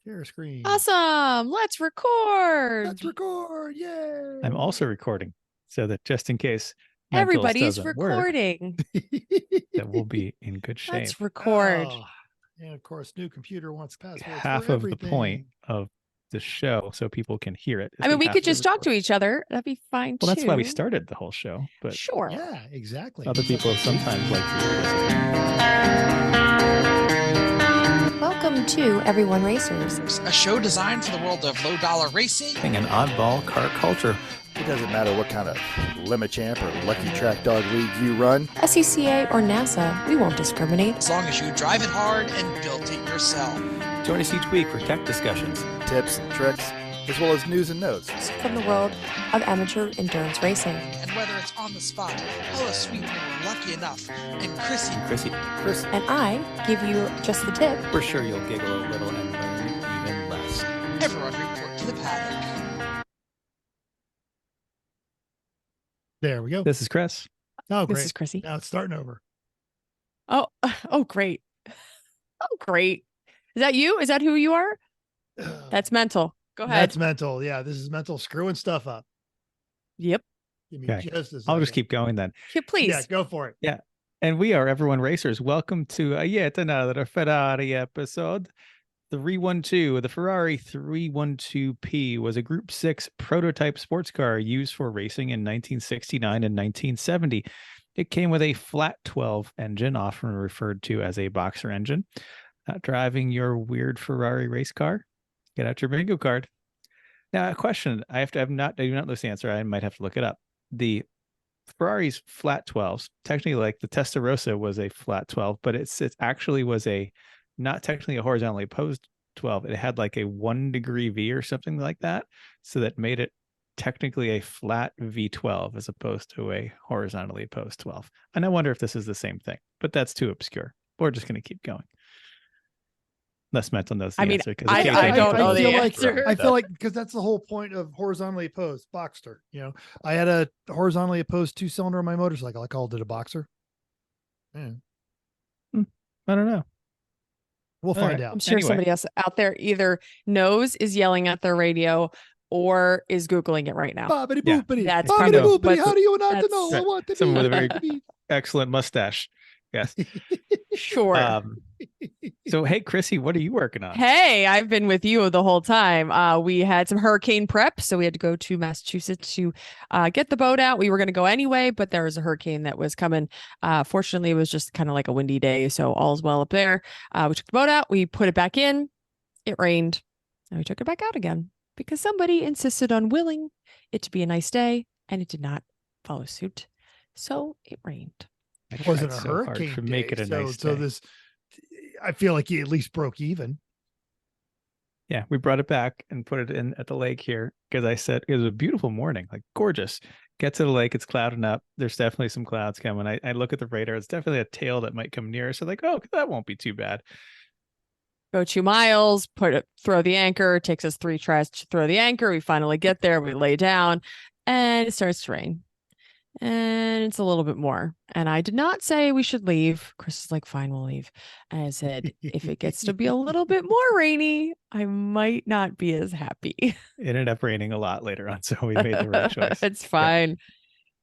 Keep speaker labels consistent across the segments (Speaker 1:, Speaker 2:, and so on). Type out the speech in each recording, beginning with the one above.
Speaker 1: Share screen.
Speaker 2: Awesome. Let's record.
Speaker 1: Let's record. Yay.
Speaker 3: I'm also recording so that just in case
Speaker 2: everybody's
Speaker 3: doesn't
Speaker 2: recording,
Speaker 3: that we'll be in good shape.
Speaker 2: Let's record.
Speaker 1: Oh, and of course, new computer wants passwords.
Speaker 3: Half
Speaker 1: for
Speaker 3: of
Speaker 1: everything.
Speaker 3: the point of the show, so people can hear it.
Speaker 2: I mean, we could just talk to each other. That'd be fine too.
Speaker 3: Well, that's why we started the whole show. But
Speaker 2: sure.
Speaker 1: Yeah, exactly.
Speaker 3: Other people have sometimes like to hear this.
Speaker 4: Welcome to Everyone Racers,
Speaker 5: a show designed for the world of low-dollar racing
Speaker 3: and oddball car culture.
Speaker 6: It doesn't matter what kind of Limit Champ or Lucky Track Dog League you run.
Speaker 4: SCCA or NASA, we won't discriminate.
Speaker 5: as long as you drive it hard and built it yourself.
Speaker 3: Join us each week for tech discussions,
Speaker 6: Tips and tricks, as well as news and notes.
Speaker 4: From the world of amateur endurance racing.
Speaker 5: And whether it's on the spot, oh, sweet, we were lucky enough, and Chrissy.
Speaker 6: Chris.
Speaker 4: And I give you just the tip.
Speaker 3: We're sure you'll giggle a little and learn even less.
Speaker 5: Everyone report to the paddock.
Speaker 1: There we go.
Speaker 3: This is Chris.
Speaker 1: Oh, great.
Speaker 2: This is Chrissy.
Speaker 1: Now it's starting over.
Speaker 2: Oh, great. Oh, great. Is that you? Is that who you are? That's Mental. Go ahead.
Speaker 1: That's Mental. Yeah, this is Mental screwing stuff up.
Speaker 2: Yep.
Speaker 1: Give me
Speaker 3: Okay.
Speaker 1: just a
Speaker 3: I'll just
Speaker 1: second.
Speaker 3: keep going then.
Speaker 2: Yeah, please.
Speaker 1: Yeah, go for it.
Speaker 3: Yeah. And we are Everyone Racers. Welcome to yet another Ferrari episode. The Ferrari 312P was a Group 6 prototype sports car used for racing in 1969 and 1970. It came with a flat 12 engine, often referred to as a boxer engine. Driving your weird Ferrari race car? Get out your bingo card. Now, a question I do not know this answer. I might have to look it up. The Ferrari's flat 12s, technically like the Testarossa was a flat 12, but it actually was not technically a horizontally opposed 12. It had like a 1 degree V or something like that. So that made it technically a flat V12 as opposed to a horizontally opposed 12. And I wonder if this is the same thing, but that's too obscure. We're just going to keep going. Unless Mental knows the answer.
Speaker 2: I don't know the answer.
Speaker 1: I feel like because that's the whole point of horizontally opposed Boxster. You know, I had a horizontally opposed 2-cylinder on my motorcycle. I called it a Boxer. Yeah.
Speaker 3: I don't know.
Speaker 1: We'll find out.
Speaker 2: I'm sure somebody else out there either knows, is yelling at their radio, or is Googling it right now.
Speaker 1: Bobbity boopity.
Speaker 2: That's
Speaker 1: Bobbity
Speaker 2: probably-
Speaker 1: boopity. How do you not
Speaker 2: that's-
Speaker 1: know? I want to
Speaker 3: Someone
Speaker 1: be.
Speaker 3: with a very excellent mustache. Yes.
Speaker 2: Sure.
Speaker 3: So, hey, Chrissy, what are you working on?
Speaker 2: Hey, I've been with you the whole time. We had some hurricane prep, so we had to go to Massachusetts to get the boat out. We were going to go anyway, but there was a hurricane that was coming. Fortunately, it was just kind of like a windy day, so all's well up there. We took the boat out. We put it back in. It rained, and we took it back out again because somebody insisted on willing it to be a nice day, and it did not follow suit. So it rained.
Speaker 1: It wasn't a
Speaker 3: so hard
Speaker 1: hurricane
Speaker 3: to make
Speaker 1: day,
Speaker 3: it a nice
Speaker 1: so
Speaker 3: day.
Speaker 1: this, I feel like you at least broke even.
Speaker 3: Yeah, we brought it back and put it in at the lake here because I said it was a beautiful morning, like gorgeous. Get to the lake, it's clouding up. There's definitely some clouds coming. I look at the radar, it's definitely a tail that might come near. So like, oh, that won't be too bad.
Speaker 2: Go 2 miles, throw the anchor. It takes us 3 tries to throw the anchor. We finally get there. We lay down, and it starts to rain. And it's a little bit more. And I did not say we should leave. Chris is like, fine, we'll leave. And I said, if it gets to be a little bit more rainy, I might not be as happy.
Speaker 3: It ended up raining a lot later on, so we made the right choice.
Speaker 2: It's fine.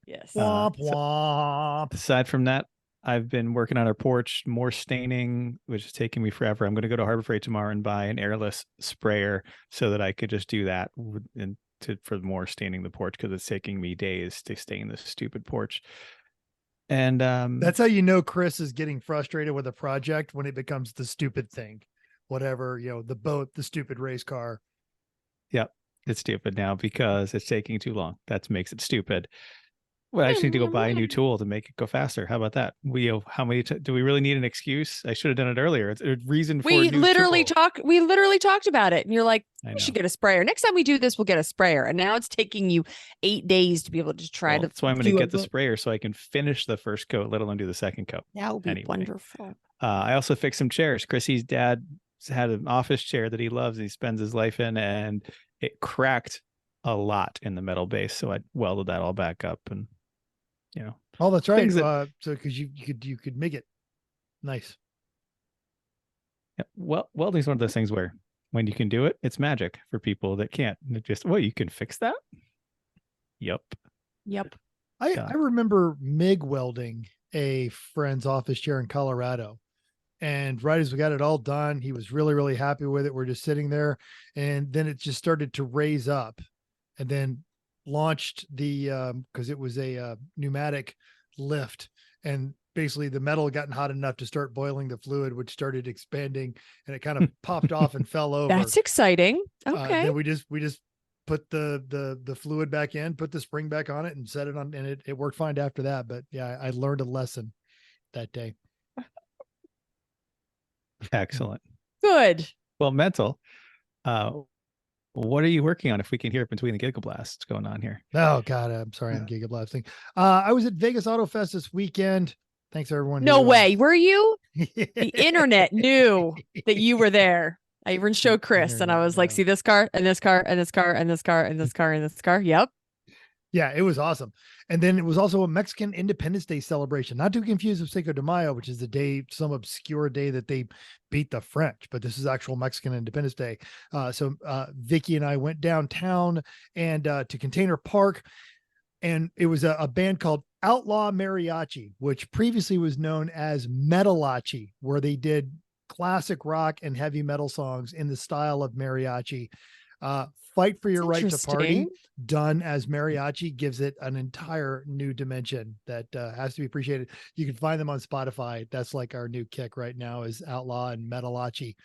Speaker 2: Yes.
Speaker 1: Womp womp.
Speaker 3: Aside from that, I've been working on our porch, more staining, which is taking me forever. I'm going to go to Harbor Freight tomorrow and buy an airless sprayer so that I could just do that for more staining the porch because it's taking me days to stain this stupid porch. And
Speaker 1: That's how you know Chris is getting frustrated with a project when it becomes the stupid thing. Whatever, the boat, the stupid race car.
Speaker 3: Yep, it's stupid now because it's taking too long. That makes it stupid. Well, I just need to go buy a new tool to make it go faster. How about that? Do we really need an excuse? I should have done it earlier. It's a reason for a new tool.
Speaker 2: We literally talked about it. And you're like,
Speaker 3: I
Speaker 2: we
Speaker 3: know.
Speaker 2: should get a sprayer. Next time we do this, we'll get a sprayer. And now it's taking you 8 days to be able to try to.
Speaker 3: That's why I'm going to get the sprayer so I can finish the first coat, let alone do the second coat.
Speaker 2: That would be
Speaker 3: Anyway.
Speaker 2: wonderful.
Speaker 3: I also fixed some chairs. Chrissy's dad had an office chair that he loves and he spends his life in, and it cracked a lot in the metal base. So I welded that all back up and,
Speaker 1: Oh, that's right.
Speaker 3: Things that-
Speaker 1: So because you could make it nice.
Speaker 3: Yeah, well, welding's one of those things where when you can do it, it's magic for people that can't. It just, well, you can fix that. Yep.
Speaker 2: Yep.
Speaker 1: I remember MIG welding a friend's office chair in Colorado. And right as we got it all done, he was really, really happy with it. We're just sitting there, and then it just started to raise up, and then launched the because it was a pneumatic lift, and basically the metal had gotten hot enough to start boiling the fluid, which started expanding, and it kind of popped off and fell over.
Speaker 2: That's exciting. Okay.
Speaker 1: Then we just put the fluid back in, put the spring back on it, and set it on, and it worked fine after that. But yeah, I learned a lesson that day.
Speaker 3: Excellent.
Speaker 2: Good.
Speaker 3: Well, Mental, what are you working on, if we can hear it between the Giggle Blasts going on here?
Speaker 1: Oh God, I'm sorry, I'm giga blasting. I was at Vegas Auto Fest this weekend. Thanks everyone.
Speaker 2: No
Speaker 1: who,
Speaker 2: way. Were you? The internet knew that you were there. I even showed Chris, and I was like, see this car and this car and this car and this car and this car and this car. Yep.
Speaker 1: Yeah, it was awesome. And then it was also a Mexican Independence Day celebration, not to confuse with Cinco de Mayo, which is the day, some obscure day that they beat the French, but this is actual Mexican Independence Day. So Vicky and I went downtown and to Container Park, and it was a band called Outlaw Mariachi, which previously was known as Metalachi, where they did classic rock and heavy metal songs in the style of mariachi. Fight for Your Right to Party, done as mariachi, gives it an entire new dimension that has to be appreciated. You can find them on Spotify. That's like our new kick right now, is Outlaw and Metalachi.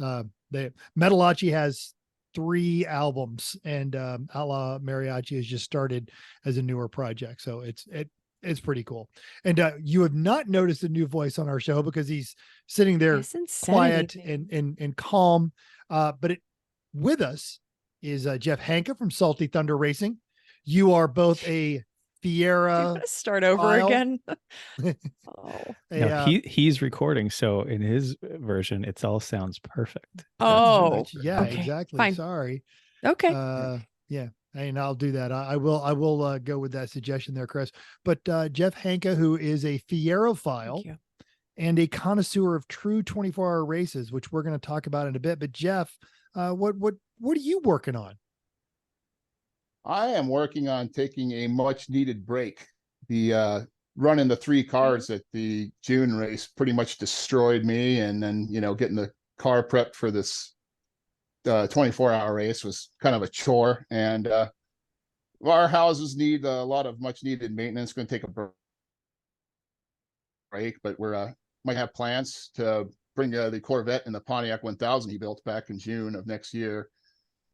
Speaker 1: Metalachi has 3 albums, and Outlaw Mariachi has just started as a newer project. So it's pretty cool. And you have not noticed a new voice on our show because he's sitting there quiet and calm. But with us is Jeff Hanka from Salty Thunder Racing. You are both a Fiera.
Speaker 2: Start over again.
Speaker 3: He's recording, so in his version, it all sounds perfect.
Speaker 2: Oh,
Speaker 1: yeah,
Speaker 2: okay,
Speaker 1: exactly.
Speaker 2: fine.
Speaker 1: Sorry.
Speaker 2: Okay.
Speaker 1: Yeah, and I'll do that. I will go with that suggestion there, Chris. But Jeff Hanka, who is a Fierophile and a connoisseur of true 24-hour races, which we're going to talk about in a bit. But Jeff, what are you working on?
Speaker 7: I am working on taking a much needed break. The running the 3 cars at the June race pretty much destroyed me. And then, getting the car prepped for this 24-hour race was kind of a chore. And our houses need a lot of much needed maintenance. It's going to take a break, but we're might have plans to bring the Corvette and the Pontiac 1000 he built back in June of next year.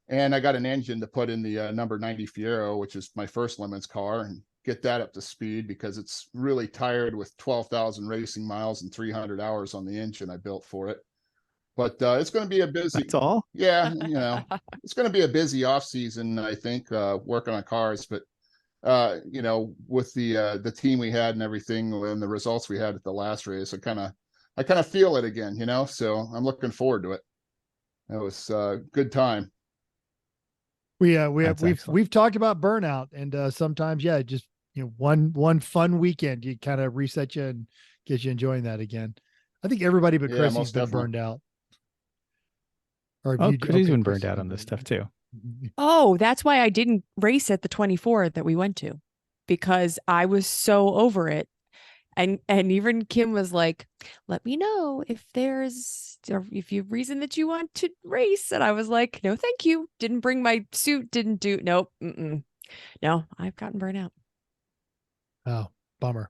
Speaker 7: And I got an engine to put in the number 90 Fiero, which is my first Lemons car, and get that up to speed because it's really tired with 12,000 racing miles and 300 hours on the engine I built for it. But it's going to be a busy.
Speaker 3: That's all?
Speaker 7: Yeah, it's going to be a busy off season, I think, working on cars. But with the team we had and everything, and the results we had at the last race, I kind of feel it again, So I'm looking forward to it. It was a good time.
Speaker 1: We've talked about burnout, and sometimes, just one fun weekend, you kind of reset you and get you enjoying that again. I think everybody but Chrissy's been definitely burned out.
Speaker 3: Chrissy's been burned out on this stuff too.
Speaker 2: Oh, that's why I didn't race at the 24 that we went to, because I was so over it. And even Kim was like, let me know if you have reason that you want to race. And I was like, no, thank you. Didn't bring my suit. Nope. No, I've gotten burnt out.
Speaker 1: Oh, bummer.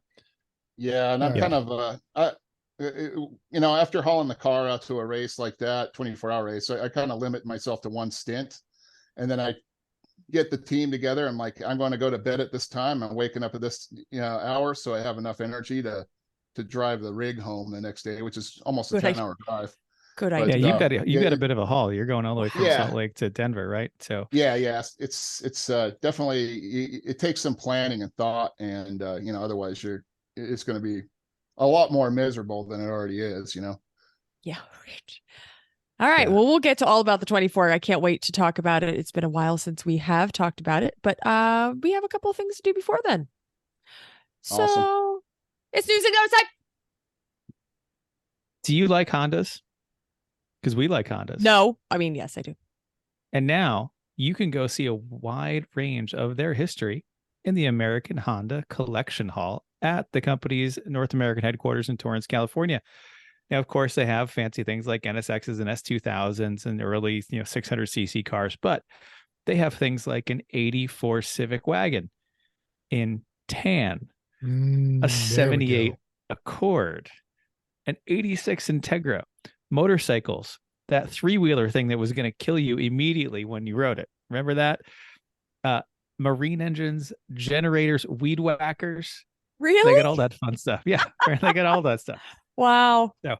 Speaker 7: Yeah. And I'm kind of, after hauling the car out to a race like that, 24-hour race, I kind of limit myself to one stint. And then I get the team together. I'm like, I'm going to go to bed at this time. I'm waking up at this hour, so I have enough energy to drive the rig home the next day, which is almost a 10-hour drive.
Speaker 2: Good idea.
Speaker 3: Yeah, you've got a bit of a haul. You're going all the way from Salt Lake to Denver, right? So
Speaker 7: yeah, it's definitely, it takes some planning and thought, and otherwise it's going to be a lot more miserable than it already is.
Speaker 2: Yeah. Right. All right. Yeah. Well, we'll get to all about the 24. I can't wait to talk about it. It's been a while since we have talked about it, but we have a couple of things to do before then. So awesome. It's news and go outside.
Speaker 3: Do you like Hondas? because we like Hondas.
Speaker 2: No, I mean, yes, I do.
Speaker 3: And now you can go see a wide range of their history in the American Honda Collection Hall at the company's North American headquarters in Torrance, California. Now, of course, they have fancy things like NSXs and S2000s and early, 600cc cars, but they have things like an 84 Civic wagon in tan, a 78 Accord, an 86 Integra, motorcycles, that three-wheeler thing that was going to kill you immediately when you rode it. Remember that? Marine engines, generators, weed whackers.
Speaker 2: Really?
Speaker 3: They got all that fun stuff. Yeah, they got all that stuff.
Speaker 2: Wow.
Speaker 3: So,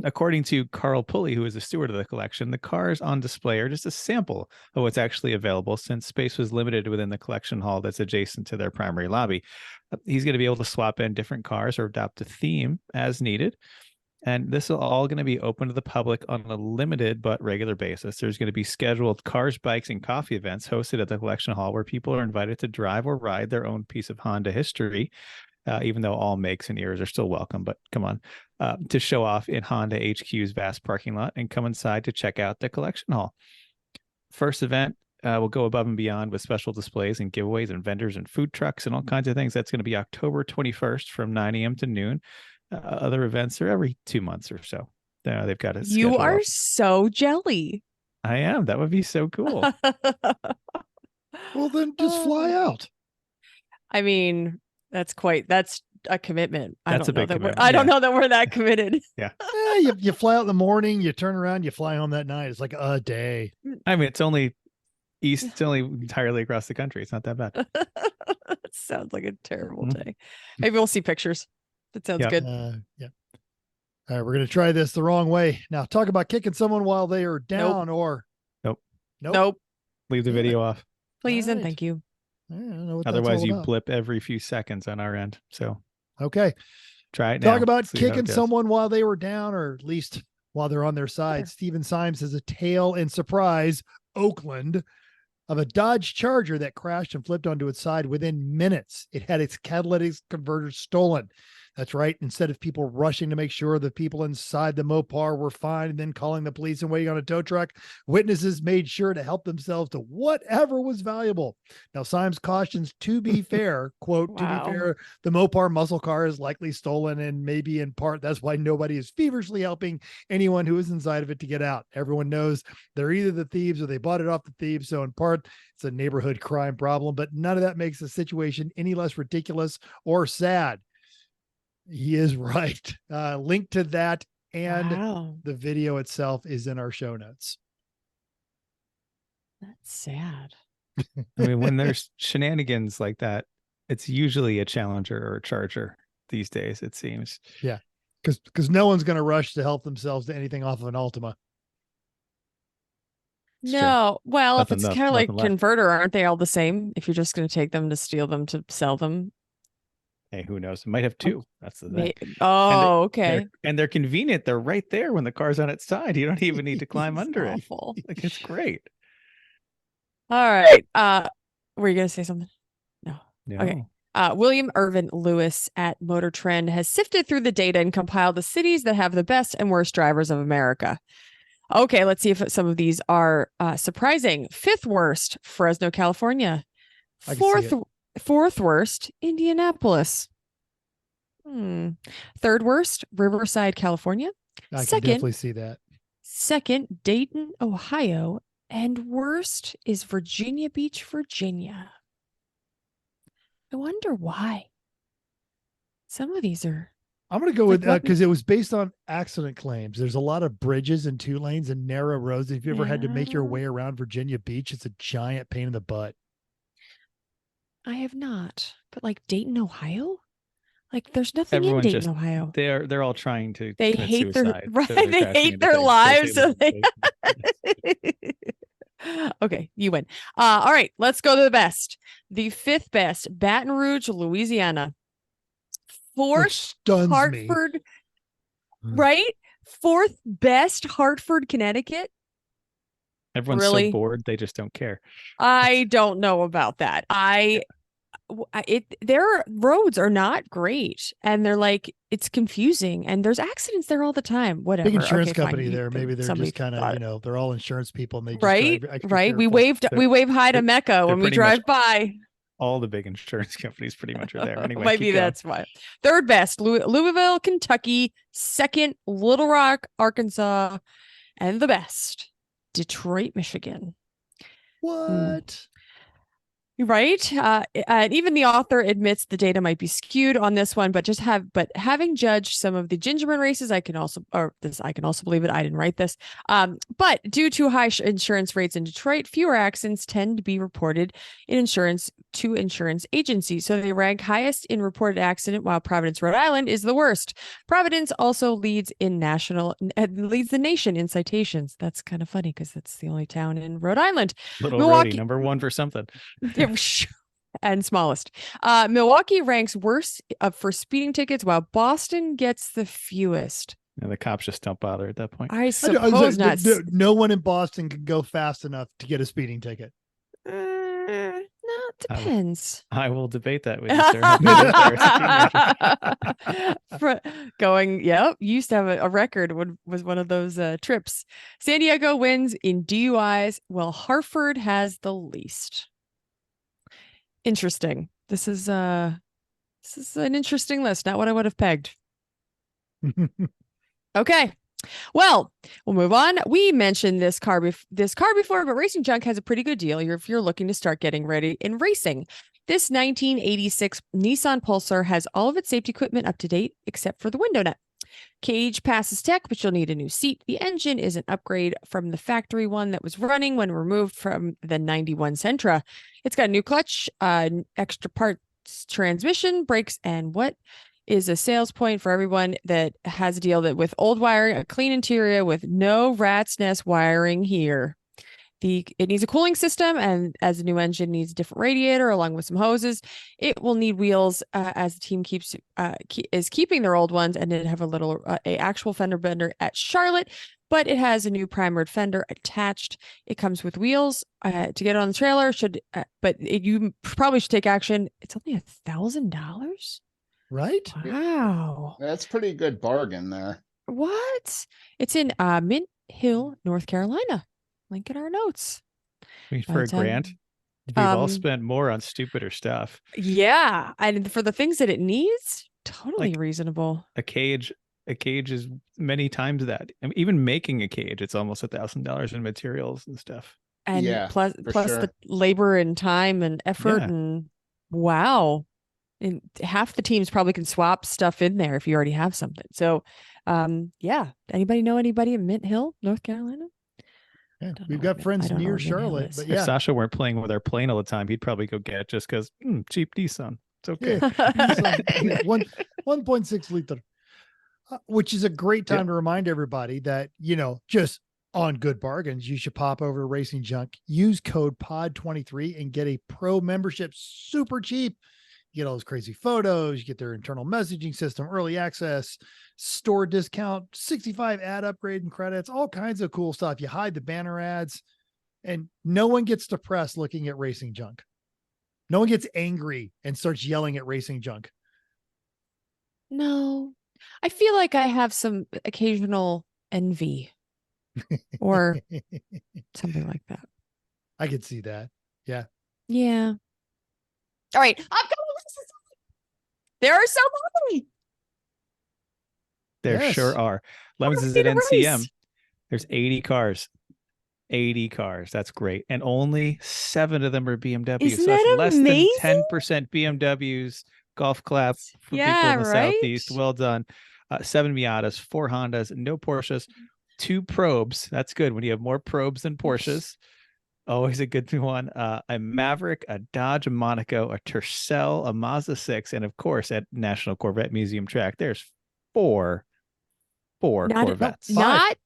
Speaker 3: according to Carl Pulley, who is the steward of the collection, the cars on display are just a sample of what's actually available since space was limited within the collection hall that's adjacent to their primary lobby. He's going to be able to swap in different cars or adopt a theme as needed. And this is all going to be open to the public on a limited but regular basis. There's going to be scheduled cars, bikes, and coffee events hosted at the collection hall where people are invited to drive or ride their own piece of Honda history, even though all makes and eras are still welcome. But come on, to show off in Honda HQ's vast parking lot and come inside to check out the collection hall. First event will go above and beyond with special displays and giveaways and vendors and food trucks and all kinds of things. That's going to be October 21st from 9 a.m. to noon. Other events are every 2 months or so. They've got it.
Speaker 2: You are so jelly.
Speaker 3: I am. That would be so cool.
Speaker 1: Well, then just fly out.
Speaker 2: I mean, that's a commitment.
Speaker 3: That's a big commitment.
Speaker 2: I don't know that we're that committed.
Speaker 3: Yeah.
Speaker 1: You fly out in the morning, you turn around, you fly home that night. It's like a day.
Speaker 3: I mean, it's only east. It's only entirely across the country. It's not that bad.
Speaker 2: It sounds like a terrible day. Maybe we'll see pictures. That sounds good.
Speaker 1: Yeah. All right, we're going to try this the wrong way. Now, talk about kicking someone while they are down or...
Speaker 2: Nope.
Speaker 3: Leave the video off.
Speaker 2: Please and thank you.
Speaker 1: I don't know what
Speaker 3: Otherwise, you
Speaker 1: about.
Speaker 3: blip every few seconds on our end. So,
Speaker 1: okay.
Speaker 3: Try it now.
Speaker 1: Talk about kicking someone while they were down, or at least while they're on their side. Sure. Stephen Symes has a tale and surprise, Oakland, of a Dodge Charger that crashed and flipped onto its side within minutes. It had its catalytic converter stolen. That's right. Instead of people rushing to make sure the people inside the Mopar were fine and then calling the police and waiting on a tow truck, witnesses made sure to help themselves to whatever was valuable. Now, Symes cautions, to be fair, quote, to be fair, the Mopar muscle car is likely stolen, and maybe in part that's why nobody is feverishly helping anyone who is inside of it to get out. Everyone knows they're either the thieves or they bought it off the thieves. So in part, it's a neighborhood crime problem, but none of that makes the situation any less ridiculous or sad. He is right. Link to that and the video itself is in our show notes.
Speaker 2: That's sad.
Speaker 3: I mean, when there's shenanigans like that, it's usually a Challenger or a Charger these days, it seems.
Speaker 1: Yeah, because no one's going to rush to help themselves to anything off of an Altima.
Speaker 2: No, well,
Speaker 3: nothing,
Speaker 2: if it's kind of like converter, aren't they all the same? If you're just going to take them to steal them to sell them.
Speaker 3: Hey, who knows? It might have two. That's the thing.
Speaker 2: Oh, okay.
Speaker 3: And they're convenient. They're right there when the car's on its side. You don't even need to climb under it. Like, it's great.
Speaker 2: All right. Were you going to say something? No.
Speaker 3: Okay.
Speaker 2: William Irvin Lewis at Motor Trend has sifted through the data and compiled the cities that have the best and worst drivers of America. Okay, let's see if some of these are surprising. 5th worst, Fresno, California. 4th worst, Indianapolis. 3rd worst, Riverside, California.
Speaker 1: I can definitely see that.
Speaker 2: 2nd, Dayton, Ohio. And worst is Virginia Beach, Virginia. I wonder why. Some of these are...
Speaker 1: I'm going to go with because it was based on accident claims. There's a lot of bridges and 2 lanes and narrow roads. If you ever had to make your way around Virginia Beach, it's a giant pain in the butt.
Speaker 2: I have not, but like Dayton, Ohio, like there's nothing in Dayton, Ohio.
Speaker 3: They're all trying to.
Speaker 2: They hate
Speaker 3: suicide,
Speaker 2: their They hate their lives. So they... Okay, you win. All right, let's go to the best. The 5th best, Baton Rouge, Louisiana. 4th, Hartford. Right? 4th best, Hartford, Connecticut.
Speaker 3: Everyone's so bored, they just don't care.
Speaker 2: I don't know about that. their roads are not great, and they're like, it's confusing, and there's accidents there all the time. Whatever.
Speaker 1: Big insurance
Speaker 2: Okay, fine.
Speaker 1: company there. Maybe they're
Speaker 2: Somebody
Speaker 1: just kind
Speaker 2: thought
Speaker 1: of,
Speaker 2: it.
Speaker 1: they're all insurance people and they just
Speaker 2: Right,
Speaker 1: drive extra
Speaker 2: right. We
Speaker 1: careful.
Speaker 2: wave hi to
Speaker 3: they're-
Speaker 2: Mecca when we
Speaker 3: pretty much
Speaker 2: drive by.
Speaker 3: All the big insurance companies pretty much are there. Anyway,
Speaker 2: Maybe
Speaker 3: keep going.
Speaker 2: that's why. Third best, Louisville, Kentucky. Second, Little Rock, Arkansas, and the best, Detroit, Michigan.
Speaker 1: What?
Speaker 2: Right. And even the author admits the data might be skewed on this one, but having judged some of the gingerbread races, I can also believe it. I didn't write this. But due to high insurance rates in Detroit, fewer accidents tend to be reported in insurance agencies. So they rank highest in reported accident, while Providence, Rhode Island is the worst. Providence also leads the nation in citations. That's kind of funny because that's the only town in Rhode Island.
Speaker 3: Little
Speaker 2: Milwaukee-
Speaker 3: Rhodey, number one for something.
Speaker 2: And smallest. Milwaukee ranks worst for speeding tickets, while Boston gets the fewest.
Speaker 3: And the cops just don't bother at that point.
Speaker 2: I
Speaker 1: I
Speaker 2: suppose not.
Speaker 1: No one in Boston can go fast enough to get a speeding ticket.
Speaker 2: No, it depends.
Speaker 3: I will debate that with you, sir. I've been there as a teenager.
Speaker 2: Used to have a record was one of those trips. San Diego wins in DUIs, while Hartford has the least. Interesting. This is an interesting list. Not what I would have pegged. Okay. Well, we'll move on. We mentioned this car before, but Racing Junk has a pretty good deal if you're looking to start getting ready in racing. This 1986 Nissan Pulsar has all of its safety equipment up to date, except for the window nut. Cage passes tech, but you'll need a new seat. The engine is an upgrade from the factory one that was running when removed from the 91 Sentra. It's got a new clutch, extra parts, transmission, brakes, and what is a sales point for everyone that has a deal that with old wiring, a clean interior with no rat's nest wiring here. It needs a cooling system, and as a new engine needs a different radiator along with some hoses. It will need wheels as the team is keeping their old ones, and it have a actual fender bender at Charlotte, but it has a new primered fender attached. It comes with wheels to get it on the trailer. You probably should take action. It's only $1,000.
Speaker 1: Right?
Speaker 2: Wow.
Speaker 7: That's pretty good bargain there.
Speaker 2: What? It's in Mint Hill, North Carolina. Link in our notes.
Speaker 3: I mean, for a grant, we've all spent more on stupider stuff.
Speaker 2: Yeah. And for the things that it needs, totally reasonable.
Speaker 3: A cage is many times that. I mean, even making a cage, it's almost $1,000 in materials and stuff.
Speaker 2: And
Speaker 7: Yeah,
Speaker 2: plus
Speaker 7: sure.
Speaker 2: the labor and time and effort.
Speaker 3: Yeah.
Speaker 2: And wow. And half the teams probably can swap stuff in there if you already have something. So yeah. Anybody know anybody in Mint Hill, North Carolina?
Speaker 1: Yeah, we've got friends near Charlotte, but
Speaker 3: If
Speaker 1: yeah.
Speaker 3: Sasha weren't playing with our plane all the time, he'd probably go get it just because cheap Nissan. It's okay.
Speaker 1: Yeah. 1.6 liter, which is a great time to remind everybody that, just on good bargains, you should pop over to Racing Junk, use code POD23 and get a pro membership super cheap. You get all those crazy photos, you get their internal messaging system, early access, store discount, 65 ad upgrade and credits, all kinds of cool stuff. You hide the banner ads, and no one gets depressed looking at Racing Junk. No one gets angry and starts yelling at Racing Junk.
Speaker 2: No, I feel like I have some occasional envy or something like that.
Speaker 1: I could see that. Yeah.
Speaker 2: Yeah. All right. There are so many.
Speaker 3: There
Speaker 1: Yes.
Speaker 3: sure are. Lemons is
Speaker 2: see
Speaker 3: at
Speaker 2: the
Speaker 3: NCM.
Speaker 2: race.
Speaker 3: There's 80 cars. 80 cars. That's great. And only 7 of them are BMWs.
Speaker 2: Isn't
Speaker 3: so that's
Speaker 2: that
Speaker 3: less
Speaker 2: amazing?
Speaker 3: than 10% BMWs. Golf clap for people
Speaker 2: Yeah,
Speaker 3: in the
Speaker 2: right?
Speaker 3: Southeast. Well done. 7 Miatas, 4 Hondas, no Porsches, 2 Probes. That's good when you have more Probes than Porsches. Always a good one. A Maverick, a Dodge, a Monaco, a Tercel, a Mazda 6, and of course at National Corvette Museum track, there's 4 Corvettes.
Speaker 2: Not.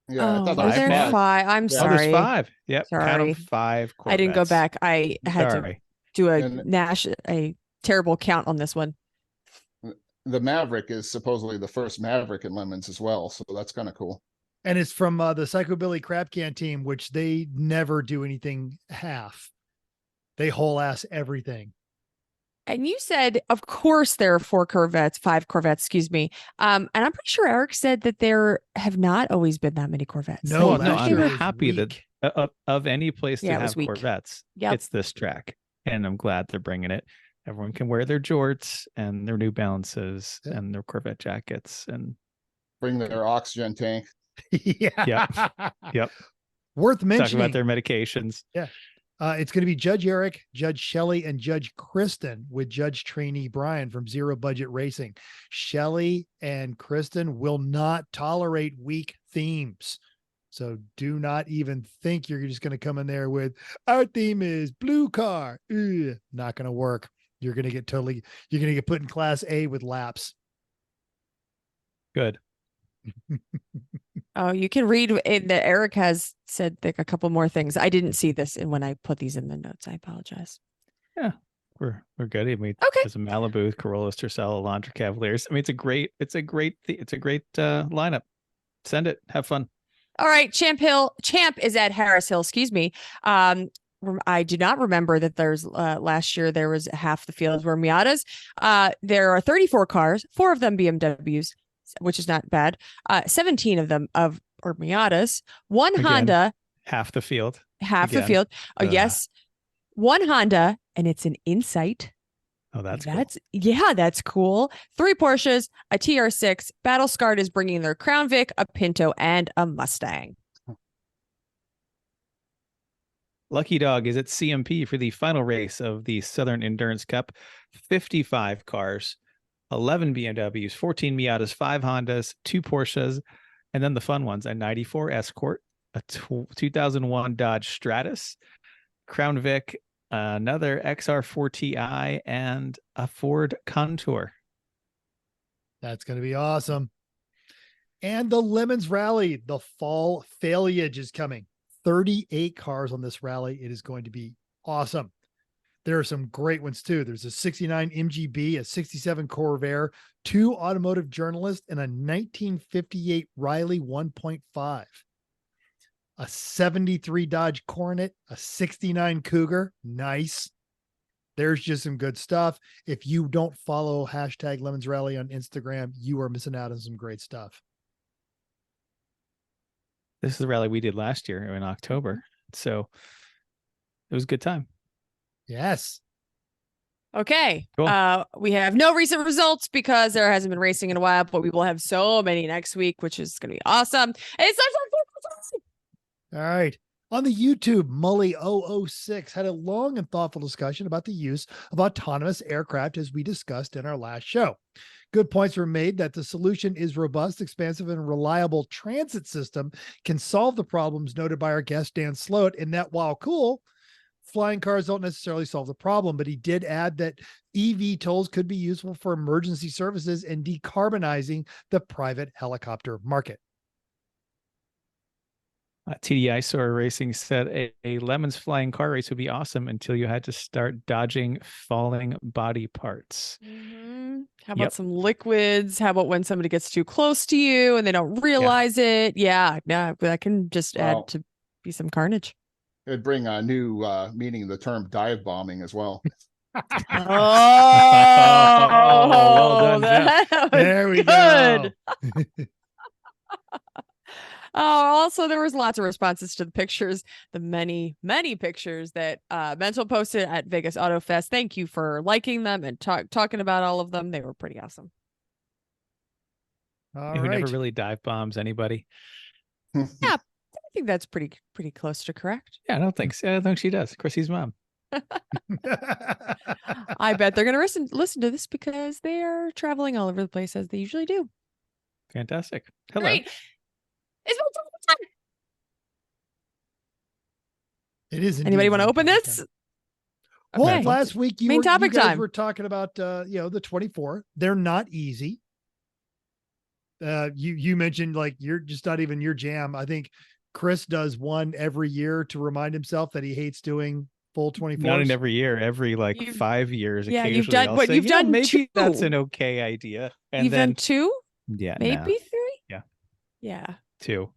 Speaker 7: Yeah, I thought
Speaker 2: Are
Speaker 7: there
Speaker 2: there
Speaker 7: was
Speaker 2: 5? I'm
Speaker 3: Oh,
Speaker 2: sorry.
Speaker 3: there's 5. Yep. Count 'em,
Speaker 2: Sorry.
Speaker 3: 5 Corvettes.
Speaker 2: I didn't go back. I had to
Speaker 3: Sorry.
Speaker 2: do
Speaker 7: And-
Speaker 2: a terrible count on this one.
Speaker 7: The Maverick is supposedly the first Maverick in Lemons as well, so that's kind of cool.
Speaker 1: And it's from the Psychobilly Crab Can team, which they never do anything half. They whole ass everything.
Speaker 2: And you said, of course, there are 5 Corvettes, excuse me. And I'm pretty sure Eric said that there have not always been that many Corvettes.
Speaker 1: No,
Speaker 3: Well,
Speaker 2: Like,
Speaker 3: no,
Speaker 1: last
Speaker 3: I'm
Speaker 1: year was
Speaker 3: happy
Speaker 1: weak.
Speaker 3: that of any place to
Speaker 2: Yeah, it was
Speaker 3: have
Speaker 2: weak.
Speaker 3: Corvettes,
Speaker 2: Yep.
Speaker 3: it's this track. And I'm glad they're bringing it. Everyone can wear their jorts and their New Balances
Speaker 1: Yeah.
Speaker 3: and their Corvette jackets. And
Speaker 7: Bring their oxygen tank.
Speaker 1: Yeah.
Speaker 3: Yep.
Speaker 1: Worth
Speaker 3: talk
Speaker 1: mentioning.
Speaker 3: about their medications.
Speaker 1: It's going to be Judge Eric, Judge Shelley, and Judge Kristen with Judge Trainee Brian from Zero Budget Racing. Shelley and Kristen will not tolerate weak themes. So do not even think you're just going to come in there with, our theme is blue car. Ugh, not going to work. You're going to get put in class A with laps.
Speaker 3: Good.
Speaker 2: Oh, you can read it that Eric has said like a couple more things. I didn't see this when I put these in the notes. I apologize.
Speaker 3: We're good. I mean,
Speaker 2: Okay.
Speaker 3: there's a Malibu, Corollas, Tercel, Elantra Cavaliers. I mean, it's a great lineup. Send it. Have fun.
Speaker 2: All right. Champ is at Harris Hill. Excuse me. I do not remember that there's last year there was half the fields were Miatas. There are 34 cars, 4 of them BMWs, which is not bad. 17 of them are Miatas, 1
Speaker 3: Again,
Speaker 2: Honda,
Speaker 3: half the field.
Speaker 2: half the
Speaker 3: again.
Speaker 2: field. Oh,
Speaker 3: Ugh.
Speaker 2: yes. 1 Honda, and it's an Insight.
Speaker 3: Oh, that's cool.
Speaker 2: That's cool. 3 Porsches, a TR6. Battle Scarred is bringing their Crown Vic, a Pinto, and a Mustang.
Speaker 3: Lucky Dog is at CMP for the final race of the Southern Endurance Cup. 55 cars, 11 BMWs, 14 Miatas, 5 Hondas, 2 Porsches, and then the fun ones: a 94 Escort, a 2001 Dodge Stratus, Crown Vic, another XR4 Ti, and a Ford Contour.
Speaker 1: That's going to be awesome. And the Lemons Rally, the fall foliage is coming. 38 cars on this rally. It is going to be awesome. There are some great ones too. There's a 69 MGB, a 67 Corvair, 2 automotive journalists, and a 1958 Riley 1.5. A 73 Dodge Coronet, a 69 Cougar. Nice. There's just some good stuff. If you don't follow hashtag Lemons Rally on Instagram, you are missing out on some great stuff.
Speaker 3: This is the rally we did last year in October. So it was a good time.
Speaker 1: Yes.
Speaker 2: Okay.
Speaker 3: Cool.
Speaker 2: We have no recent results because there hasn't been racing in a while, but we will have so many next week, which is going to be awesome. It's
Speaker 1: All right. On the YouTube, Mully006 had a long and thoughtful discussion about the use of autonomous aircraft as we discussed in our last show. Good points were made that the solution is robust, expansive, and reliable transit system can solve the problems noted by our guest, Dan Sloat, and that while cool, flying cars don't necessarily solve the problem, but he did add that EV tolls could be useful for emergency services and decarbonizing the private helicopter market.
Speaker 3: TDI Soar Racing said a Lemons flying car race would be awesome until you had to start dodging falling body parts.
Speaker 2: How about some liquids? How about when somebody gets too close to you and they don't realize it? Yeah, that can just add to be some carnage.
Speaker 7: It would bring a new meaning of the term dive bombing as well.
Speaker 3: Well done, Jeff.
Speaker 1: There we go.
Speaker 2: Also, there was lots of responses to the pictures, the many, many pictures that Mental posted at Vegas Auto Fest. Thank you for liking them and talking about all of them. They were pretty awesome.
Speaker 1: All
Speaker 3: Who
Speaker 1: right.
Speaker 3: never really dive bombs anybody.
Speaker 2: Yeah, I think that's pretty close to correct.
Speaker 3: Yeah, I don't think so. I don't think she does. Chrissy's mom.
Speaker 2: I bet they're going to listen to this because they are traveling all over the place as they usually do.
Speaker 3: Fantastic. Hello.
Speaker 2: Great. It's time.
Speaker 1: It is.
Speaker 2: Anybody want to open
Speaker 1: indeed.
Speaker 2: this?
Speaker 1: Well,
Speaker 2: Okay.
Speaker 1: last week you
Speaker 2: Main topic
Speaker 1: guys
Speaker 2: time.
Speaker 1: were talking about the 24. They're not easy. You mentioned like you're just not even your jam. I think Chris does one every year to remind himself that he hates doing full 24.
Speaker 3: Not in every year, every like
Speaker 2: You've-
Speaker 3: 5 years.
Speaker 2: yeah,
Speaker 3: Occasionally
Speaker 2: you've done-
Speaker 3: I'll
Speaker 2: but
Speaker 3: say,
Speaker 2: you've done
Speaker 3: maybe
Speaker 2: 2.
Speaker 3: that's an okay idea. And
Speaker 2: You've
Speaker 3: then
Speaker 2: done 2,
Speaker 3: yeah,
Speaker 2: maybe
Speaker 3: no,
Speaker 2: 3.
Speaker 3: Yeah.
Speaker 2: Yeah,
Speaker 3: 2.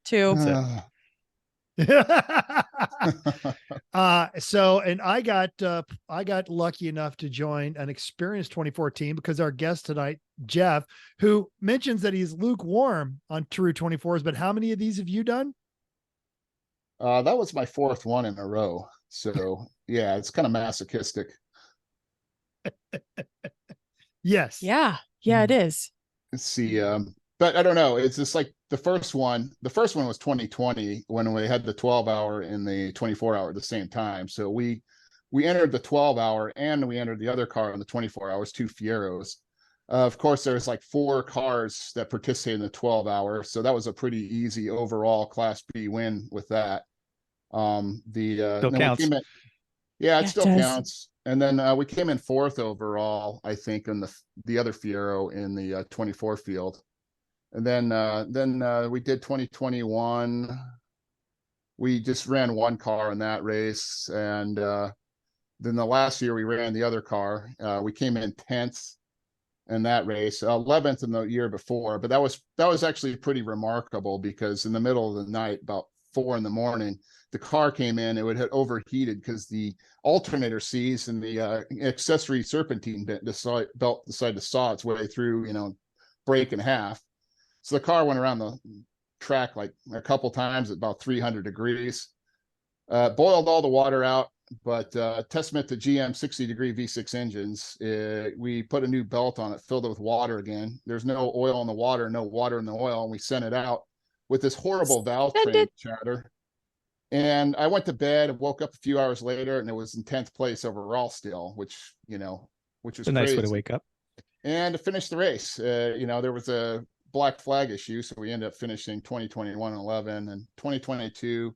Speaker 2: 2.
Speaker 3: That's it.
Speaker 1: And I got lucky enough to join an experienced 2014 because our guest tonight, Jeff, who mentions that he's lukewarm on true 24s, but how many of these have you done?
Speaker 7: That was my fourth one in a row. So yeah, it's kind of masochistic.
Speaker 1: Yes.
Speaker 2: Yeah. Yeah, it is.
Speaker 7: Let's see. But I don't know. It's just like the first one was 2020 when we had the 12-hour and the 24-hour at the same time. So we entered the 12-hour and we entered the other car in the 24 hours, two Fieros. Of course, there's like 4 cars that participate in the 12-hour. So that was a pretty easy overall Class B win with that.
Speaker 3: Still counts.
Speaker 7: It still
Speaker 2: does.
Speaker 7: counts. And then we came in 4th overall, I think, in the other Fiero in the 24 field. And then we did 2021. We just ran one car in that race. And then the last year we ran the other car. We came in 10th in that race, 11th in the year before. But that was actually pretty remarkable because in the middle of the night, about 4 a.m, the car came in, it had overheated because the alternator seized and the accessory serpentine belt decided to saw its way through, break in half. So the car went around the track like a couple times at about 300 degrees, boiled all the water out, but testament to GM 60-degree V6 engines, we put a new belt on it, filled it with water again. There's no oil in the water, no water in the oil, and we sent it out with this horrible valve train chatter. And I went to bed and woke up a few hours later, and it was in 10th place overall still, which was
Speaker 3: a nice
Speaker 7: crazy.
Speaker 3: way to wake up.
Speaker 7: And to finish the race, there was a black flag issue, so we ended up finishing 2021 and 11 and 2022.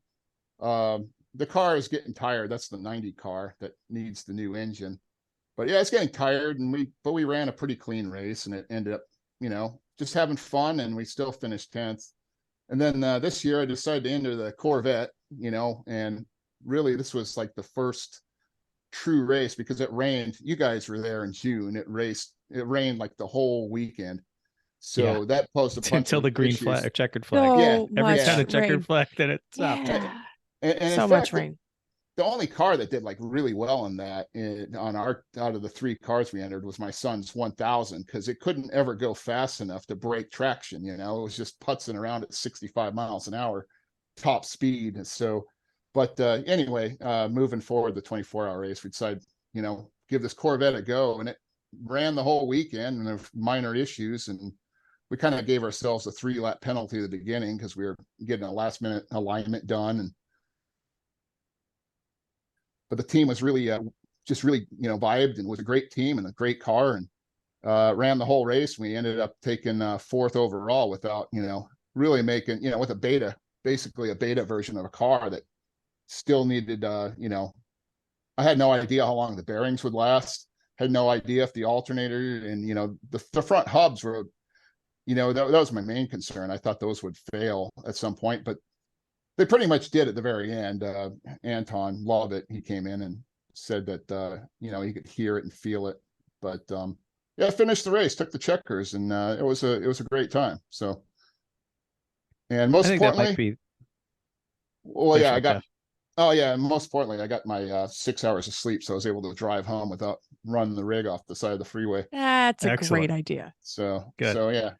Speaker 7: The car is getting tired. That's the 90 car that needs the new engine. But yeah, it's getting tired, and we ran a pretty clean race, and it ended up, just having fun, and we still finished 10th. And then this year I decided to enter the Corvette, and really this was like the first true race because it rained. You guys were there in June. It rained like the whole weekend. So that posed a bunch
Speaker 3: until the green
Speaker 7: issues.
Speaker 3: flag, checkered flag. Every time the checkered flag, then it stopped.
Speaker 2: Yeah.
Speaker 7: And
Speaker 2: so
Speaker 7: in
Speaker 2: much
Speaker 7: fact,
Speaker 2: rain.
Speaker 7: The only car that did like really well in that out of the 3 cars we entered was my son's 1000, because it couldn't ever go fast enough to break traction. It was just putzing around at 65 miles an hour, top speed. So, but anyway, moving forward, the 24-hour race, we decided, give this Corvette a go, and it ran the whole weekend, and there were minor issues, and we kind of gave ourselves a 3-lap penalty at the beginning because we were getting a last-minute alignment done, but the team was really just really vibed, and was a great team and a great car, and ran the whole race. We ended up taking 4th overall without really making with basically a beta version of a car that still needed I had no idea how long the bearings would last, had no idea if the alternator and the front hubs were that was my main concern. I thought those would fail at some point, but they pretty much did at the very end. Anton Lovett, he came in and said that he could hear it and feel it. But finished the race, took the checkers, and it was a great time. So, and most importantly, most importantly, I got my 6 hours of sleep, so I was able to drive home without running the rig off the side of the freeway.
Speaker 2: That's a
Speaker 3: Excellent.
Speaker 2: great idea.
Speaker 7: So
Speaker 3: Good.
Speaker 7: So yeah.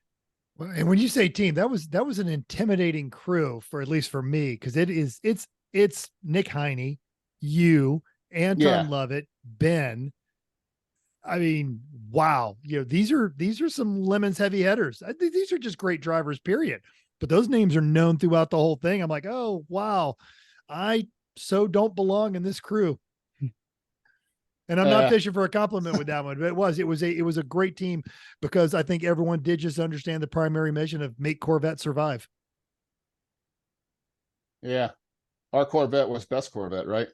Speaker 1: Well, and when you say team, that was an intimidating crew, for at least for me, because it's Nick Heine, you, Anton Lovett, Ben. I mean, wow, these are some Lemons heavy hitters. I think these are just great drivers, period. But those names are known throughout the whole thing. I'm like, oh wow, I so don't belong in this crew. And I'm not fishing for a compliment with that one, but it was a great team, because I think everyone did just understand the primary mission of make Corvette survive.
Speaker 7: Yeah. Our Corvette was best Corvette, right?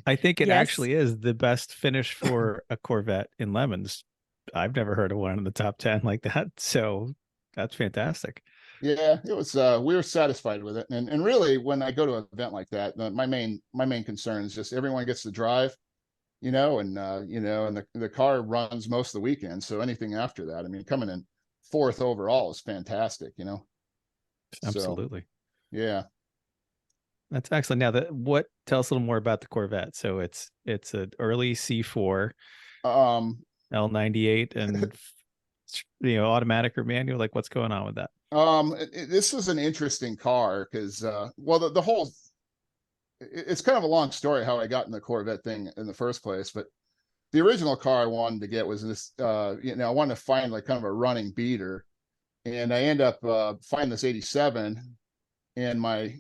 Speaker 3: I think it
Speaker 2: Yes.
Speaker 3: actually is the best finish for a Corvette in Lemons. I've never heard of one in the top 10 like that. So that's fantastic.
Speaker 7: Yeah, it was we were satisfied with it. And really, when I go to an event like that, my main concern is just everyone gets to drive, and the car runs most of the weekend. So anything after that, I mean, coming in 4th overall is fantastic,
Speaker 3: Absolutely.
Speaker 7: So, yeah.
Speaker 3: That's excellent. Now, tell us a little more about the Corvette. So it's an early C4, L98, and automatic or manual. Like, what's going on with that?
Speaker 7: This is an interesting car because, the whole, it's kind of a long story how I got in the Corvette thing in the first place, but the original car I wanted to get was this, I wanted to find like kind of a running beater, and I end up finding this 87, and my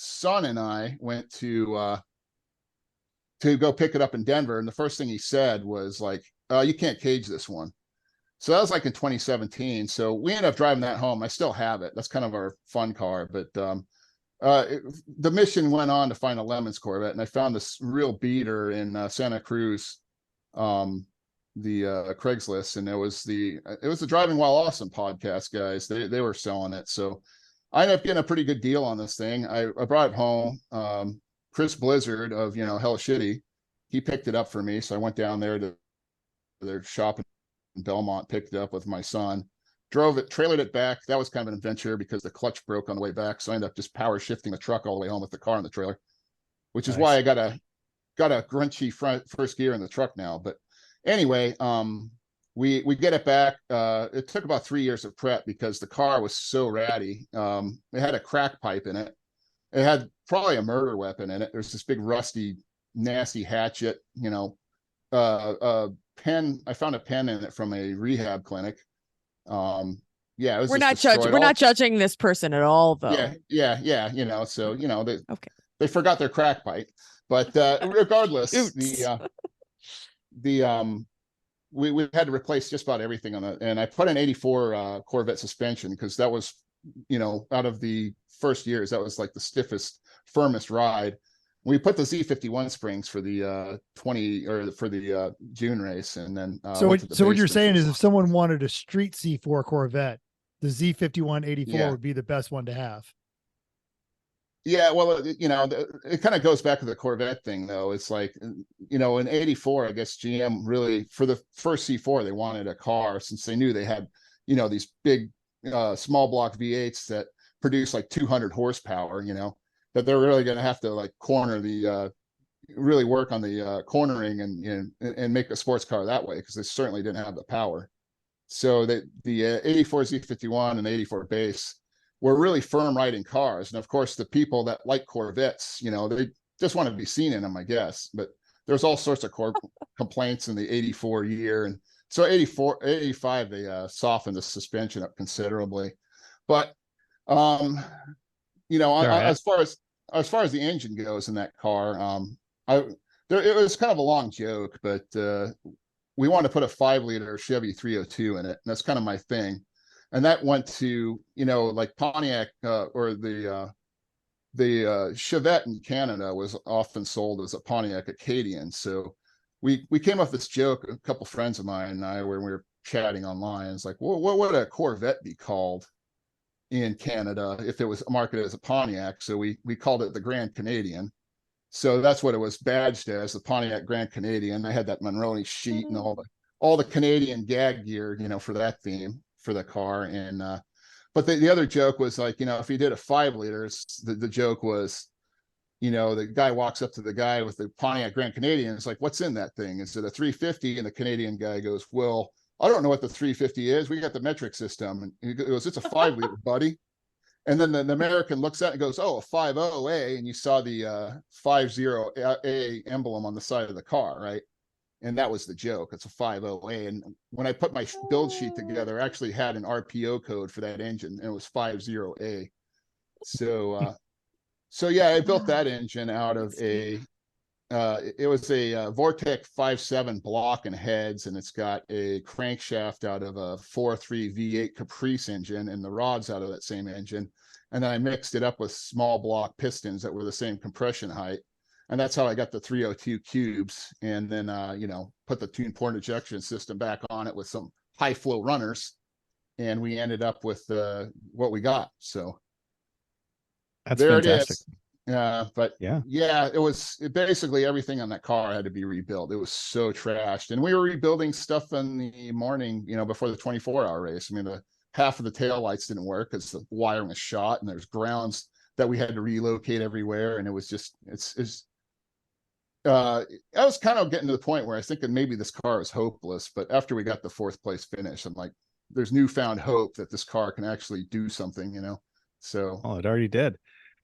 Speaker 7: son and I went to go pick it up in Denver, and the first thing he said was like, you can't cage this one. So that was like in 2017. So we ended up driving that home. I still have it. That's kind of our fun car. But the mission went on to find a Lemons Corvette, and I found this real beater in Santa Cruz, the Craigslist, and it was the Driving While Awesome podcast guys. They were selling it. So I ended up getting a pretty good deal on this thing. I brought it home. Chris Blizzard of Hella Shitty, he picked it up for me. So I went down there to their shop in Belmont, picked it up with my son, drove it, trailered it back. That was kind of an adventure because the clutch broke on the way back. So I ended up just power shifting the truck all the way home with the car in the trailer, which is why I got a grunchy first gear in the truck now. But anyway, we get it back. It took about 3 years of prep because the car was so ratty. It had a crack pipe in it. It had probably a murder weapon in it. There's this big rusty, nasty hatchet, pen. I found a pen in it from a rehab clinic. It was
Speaker 2: we're not judging this person at all, though.
Speaker 7: Yeah. So they forgot their crack pipe, but regardless, we had to replace just about everything on it, and I put an 84 Corvette suspension because that was out of the first years, that was like the stiffest, firmest ride. We put the Z51 springs for the June race, and then
Speaker 1: so what you're saying is if someone wanted a street C4 Corvette, the Z51 84 would be the best one to have.
Speaker 7: Yeah, well, it kind of goes back to the Corvette thing, though. It's like, in 84, I guess GM really, for the first C4, they wanted a car since they knew they had, these big small block V8s that produce like 200 horsepower, that they're really going to have to like corner really work on the cornering and make a sports car that way, because they certainly didn't have the power. So the 84 Z51 and the 84 base were really firm riding cars. And of course, the people that like Corvettes, they just want to be seen in them, I guess. But there's all sorts of complaints in the 84 year. And so 85, they softened the suspension up considerably. But, as far as the engine goes in that car, it was kind of a long joke, but we wanted to put a 5-liter Chevy 302 in it. And that's kind of my thing. And that went to, like Pontiac or the Chevette in Canada was often sold as a Pontiac Acadian. So we came up with this joke, a couple friends of mine and I, when we were chatting online. It's like, well, what would a Corvette be called in Canada if it was marketed as a Pontiac? So we called it the Grand Canadian. So that's what it was badged as, the Pontiac Grand Canadian. I had that Monroney sheet and all the Canadian gag gear, for that theme for the car. And but the other joke was like, if you did a 5 liters, the joke was, the guy walks up to the guy with the Pontiac Grand Canadian. It's like, what's in that thing? Is it a 350? And the Canadian guy goes, well, I don't know what the 350 is. We got the metric system. And he goes, it's a 5-liter, buddy. And then the American looks at it and goes, oh, a 50A. And you saw the 50A emblem on the side of the car, right? And that was the joke. It's a 50A. And when I put my build sheet together, I actually had an RPO code for that engine, and it was 50A. So yeah, I built that engine out of it was a Vortec 5.7 block and heads, and it's got a crankshaft out of a 4.3 V8 Caprice engine and the rods out of that same engine. And then I mixed it up with small block pistons that were the same compression height. And that's how I got the 302 cubes, and then, put the tune port ejection system back on it with some high flow runners. And we ended up with what we got. So
Speaker 3: that's
Speaker 7: there
Speaker 3: fantastic.
Speaker 7: It is. But it was basically everything on that car had to be rebuilt. It was so trashed, and we were rebuilding stuff in the morning, before the 24-hour race. I mean, half of the taillights didn't work because the wiring was shot, and there's grounds. that we had to relocate everywhere. And it was just, I was kind of getting to the point where I was thinking maybe this car is hopeless, but after we got the 4th place finish, I'm like, there's newfound hope that this car can actually do something, you know? So,
Speaker 3: Oh, it already did.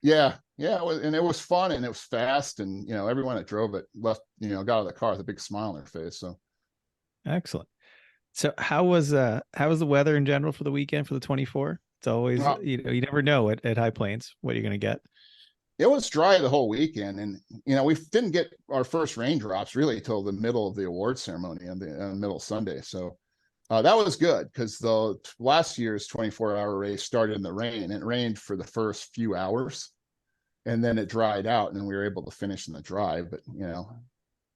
Speaker 7: yeah. And it was fun and it was fast. And, you know, everyone that drove it left, you know, got out of the car with a big smile on their face. So
Speaker 3: Excellent. So how was the weather in general for the weekend for the 24? It's always, you know, you never know at High Plains what you're going to get.
Speaker 7: it was dry the whole weekend. And, you know, we didn't get our first raindrops really till the middle of the award ceremony on the middle of Sunday. So that was good because the last year's 24-hour race started in the rain and it rained for the first few hours and then it dried out and we were able to finish in the dry. But, you know,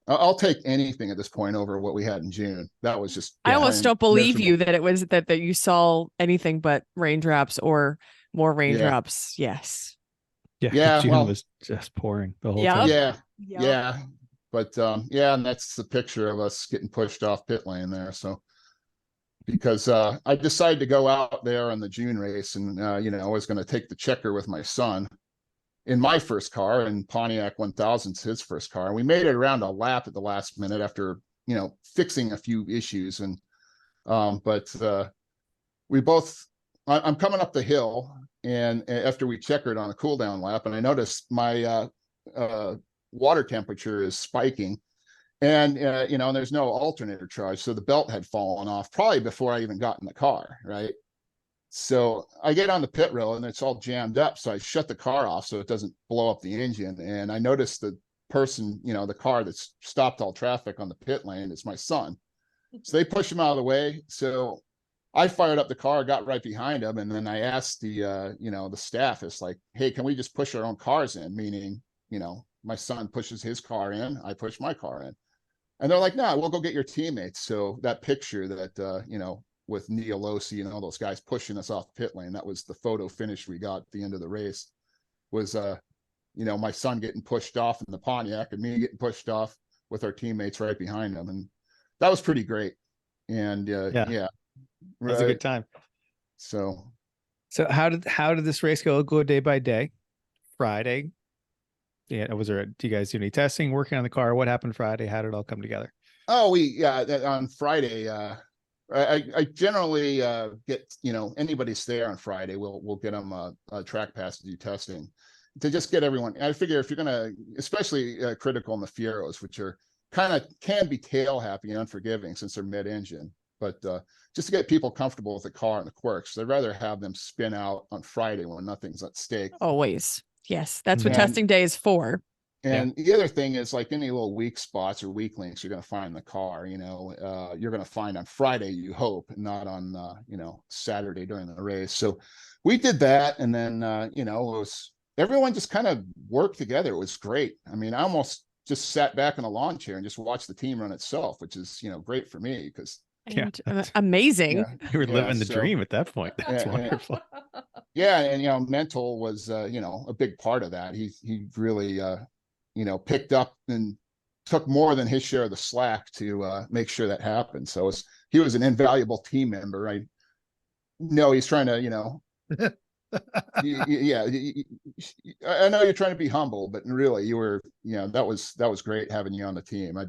Speaker 7: I'll take anything at this point over what we had in June. That was just,
Speaker 2: I almost don't believe you that it was that you saw anything but raindrops or more raindrops. Yes.
Speaker 7: Yeah,
Speaker 3: June
Speaker 7: well,
Speaker 3: was just pouring the whole
Speaker 2: Yep.
Speaker 3: time.
Speaker 7: Yeah. But yeah, and that's the picture of us getting pushed off pit lane there. So because I decided to go out there on the June race and you know, I was going to take the checker with my son in my first car, and Pontiac 1000's his first car. And we made it around a lap at the last minute after, you know, fixing a few issues. And but we both, I'm coming up the hill, and after we checkered on a cool down lap, and I noticed my water temperature is spiking, and you know, and there's no alternator charge, so the belt had fallen off probably before I even got in the car, right? So I get on the pit road and it's all jammed up, so I shut the car off so it doesn't blow up the engine. And I noticed the person, you know, the car that's stopped all traffic on the pit lane is my son, so they push him out of the way. So I fired up the car, got right behind him, and then I asked the you know, the staff, it's like, hey, can we just push our own cars in? Meaning, you know, my son pushes his car in, I push my car in. And they're like, nah, we'll go get your teammates. So that picture that you know, with Neil Losi and all those guys pushing us off pit lane, that was the photo finish we got at the end of the race, was you know, my son getting pushed off in the Pontiac and me getting pushed off with our teammates right behind them. And that was pretty great. And yeah,
Speaker 3: It was a good time.
Speaker 7: So
Speaker 3: how did this race go day by day? Friday, yeah, do you guys do any testing, working on the car? What happened Friday? How did it all come together?
Speaker 7: Oh, on Friday, I generally get, you know, anybody's there on Friday, we'll get them a track pass to do testing to just get everyone. I figure if you're gonna, especially critical in the Fieros, which are can be tail happy and unforgiving since they're mid-engine, but just to get people comfortable with the car and the quirks, I'd rather have them spin out on Friday when nothing's at stake.
Speaker 2: Always. Yes. That's what testing day is for.
Speaker 7: And the other thing is, like, any little weak spots or weak links you're going to find in the car, you know, you're going to find on Friday, you hope, not on, you know, Saturday during the race. So we did that. And then, you know, everyone just kind of worked together. It was great. I mean, I almost just sat back in a lawn chair and just watched the team run itself, which is, you know, great for me because
Speaker 2: amazing.
Speaker 3: You were living the dream at that point. That's wonderful.
Speaker 7: And you know, Mental was you know, a big part of that. He really you know, picked up and took more than his share of the slack to make sure that happened. So he was an invaluable team member. I know he's trying to, you know, I know you're trying to be humble, but really you were, you know, that was great having you on the team. I'd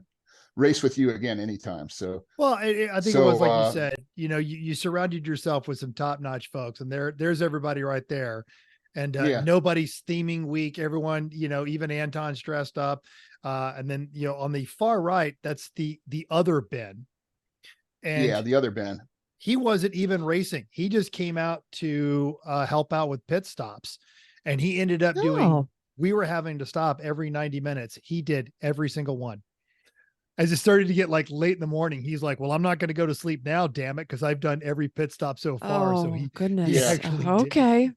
Speaker 7: race with you again anytime. So,
Speaker 1: well, I think it was like you said, you know, you surrounded yourself with some top-notch folks, and there's everybody right there. And nobody's theming weak. Everyone, you know, even Anton's dressed up. And then, you know, on the far right, that's the other Ben. And
Speaker 7: the other Ben. He
Speaker 1: wasn't even racing. He just came out to help out with pit stops. And he ended up we were having to stop every 90 minutes. He did every single one. As it started to get like late in the morning, he's like, well, I'm not going to go to sleep now, damn it, because I've done every pit stop so far. So
Speaker 2: goodness.
Speaker 1: He actually
Speaker 2: okay.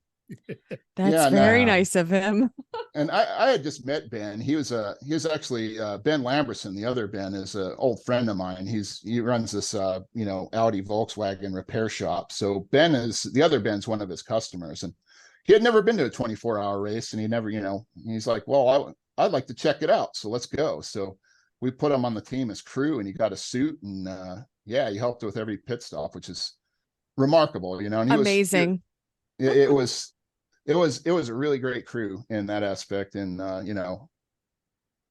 Speaker 2: That's very nice of him.
Speaker 7: And I had just met Ben. He was actually Ben Lamberson. The other Ben is an old friend of mine. He runs this you know, Audi Volkswagen repair shop. So the other Ben's one of his customers, and he had never been to a 24-hour race, and he never, you know, he's like, well, I'd like to check it out, so let's go. So we put him on the team as crew, and he got a suit, and he helped with every pit stop, which is remarkable, you know. And
Speaker 2: amazing.
Speaker 7: It was it was a really great crew in that aspect. And,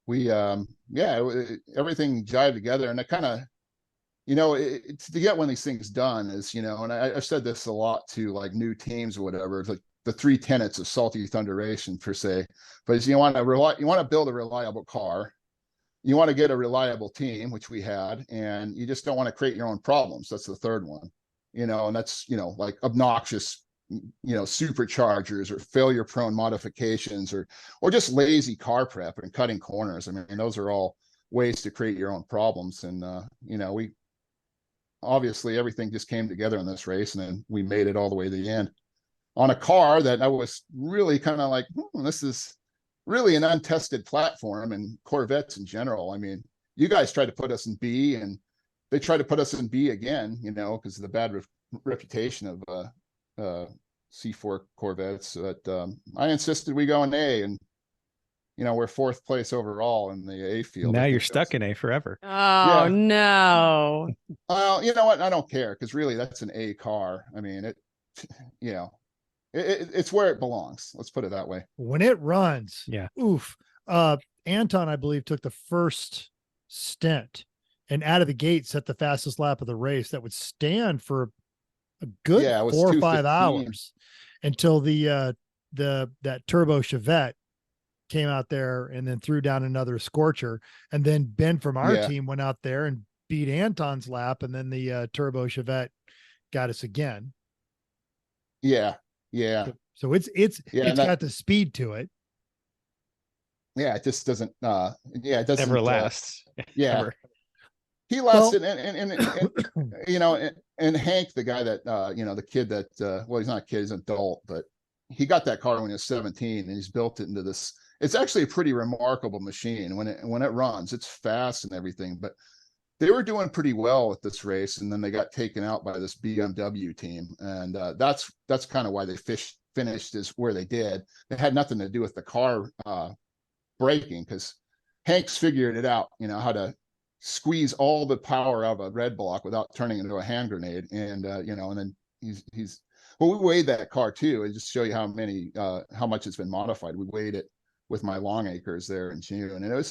Speaker 7: we, everything jived together, and it kind of, to get one of these things done is, and I've said this a lot to like new teams or whatever. It's like the 3 tenets of Salty Thunder Racing per se, but is you want to build a reliable car, you want to get a reliable team, which we had, and you just don't want to create your own problems. That's the third one, and that's, like obnoxious, superchargers or failure prone modifications or just lazy car prep and cutting corners. I mean, those are all ways to create your own problems. And, we obviously everything just came together in this race, and then we made it all the way to the end on a car that I was really kind of like, this is really an untested platform, and Corvettes in general. I mean, you guys tried to put us in B, and they tried to put us in B again, because of the bad reputation of C4 Corvettes. But I insisted we go in A, and we're 4th place overall in the A field.
Speaker 3: Now you're stuck in A forever.
Speaker 2: Oh, no.
Speaker 7: Well, you know what? I don't care, because really that's an A car. I mean, it's where it belongs. Let's put it that way.
Speaker 1: When it runs,
Speaker 3: yeah.
Speaker 1: Oof. Anton, I believe, took the first stint and out of the gate set the fastest lap of the race that would stand for a good 4 or 5 hours until that turbo Chevette came out there and then threw down another scorcher. And then Ben from our team went out there and beat Anton's lap, and then the turbo Chevette got us again.
Speaker 7: Yeah.
Speaker 1: So it's got the speed to it.
Speaker 7: Yeah, it just doesn't it doesn't
Speaker 3: ever last.
Speaker 7: Yeah.
Speaker 3: Ever.
Speaker 7: He lasted, and Hank, the guy that the kid that he's not a kid, he's an adult, but he got that car when he was 17, and he's built it into this. It's actually a pretty remarkable machine when it runs. It's fast and everything, but they were doing pretty well at this race, and then they got taken out by this BMW team, and that's kind of why they finished is where they did. It had nothing to do with the car braking, because Hank's figured it out, how to squeeze all the power out of a red block without turning into a hand grenade, and and then he's we weighed that car too, and just show you how much it's been modified. We weighed it with my Longacres there in June, and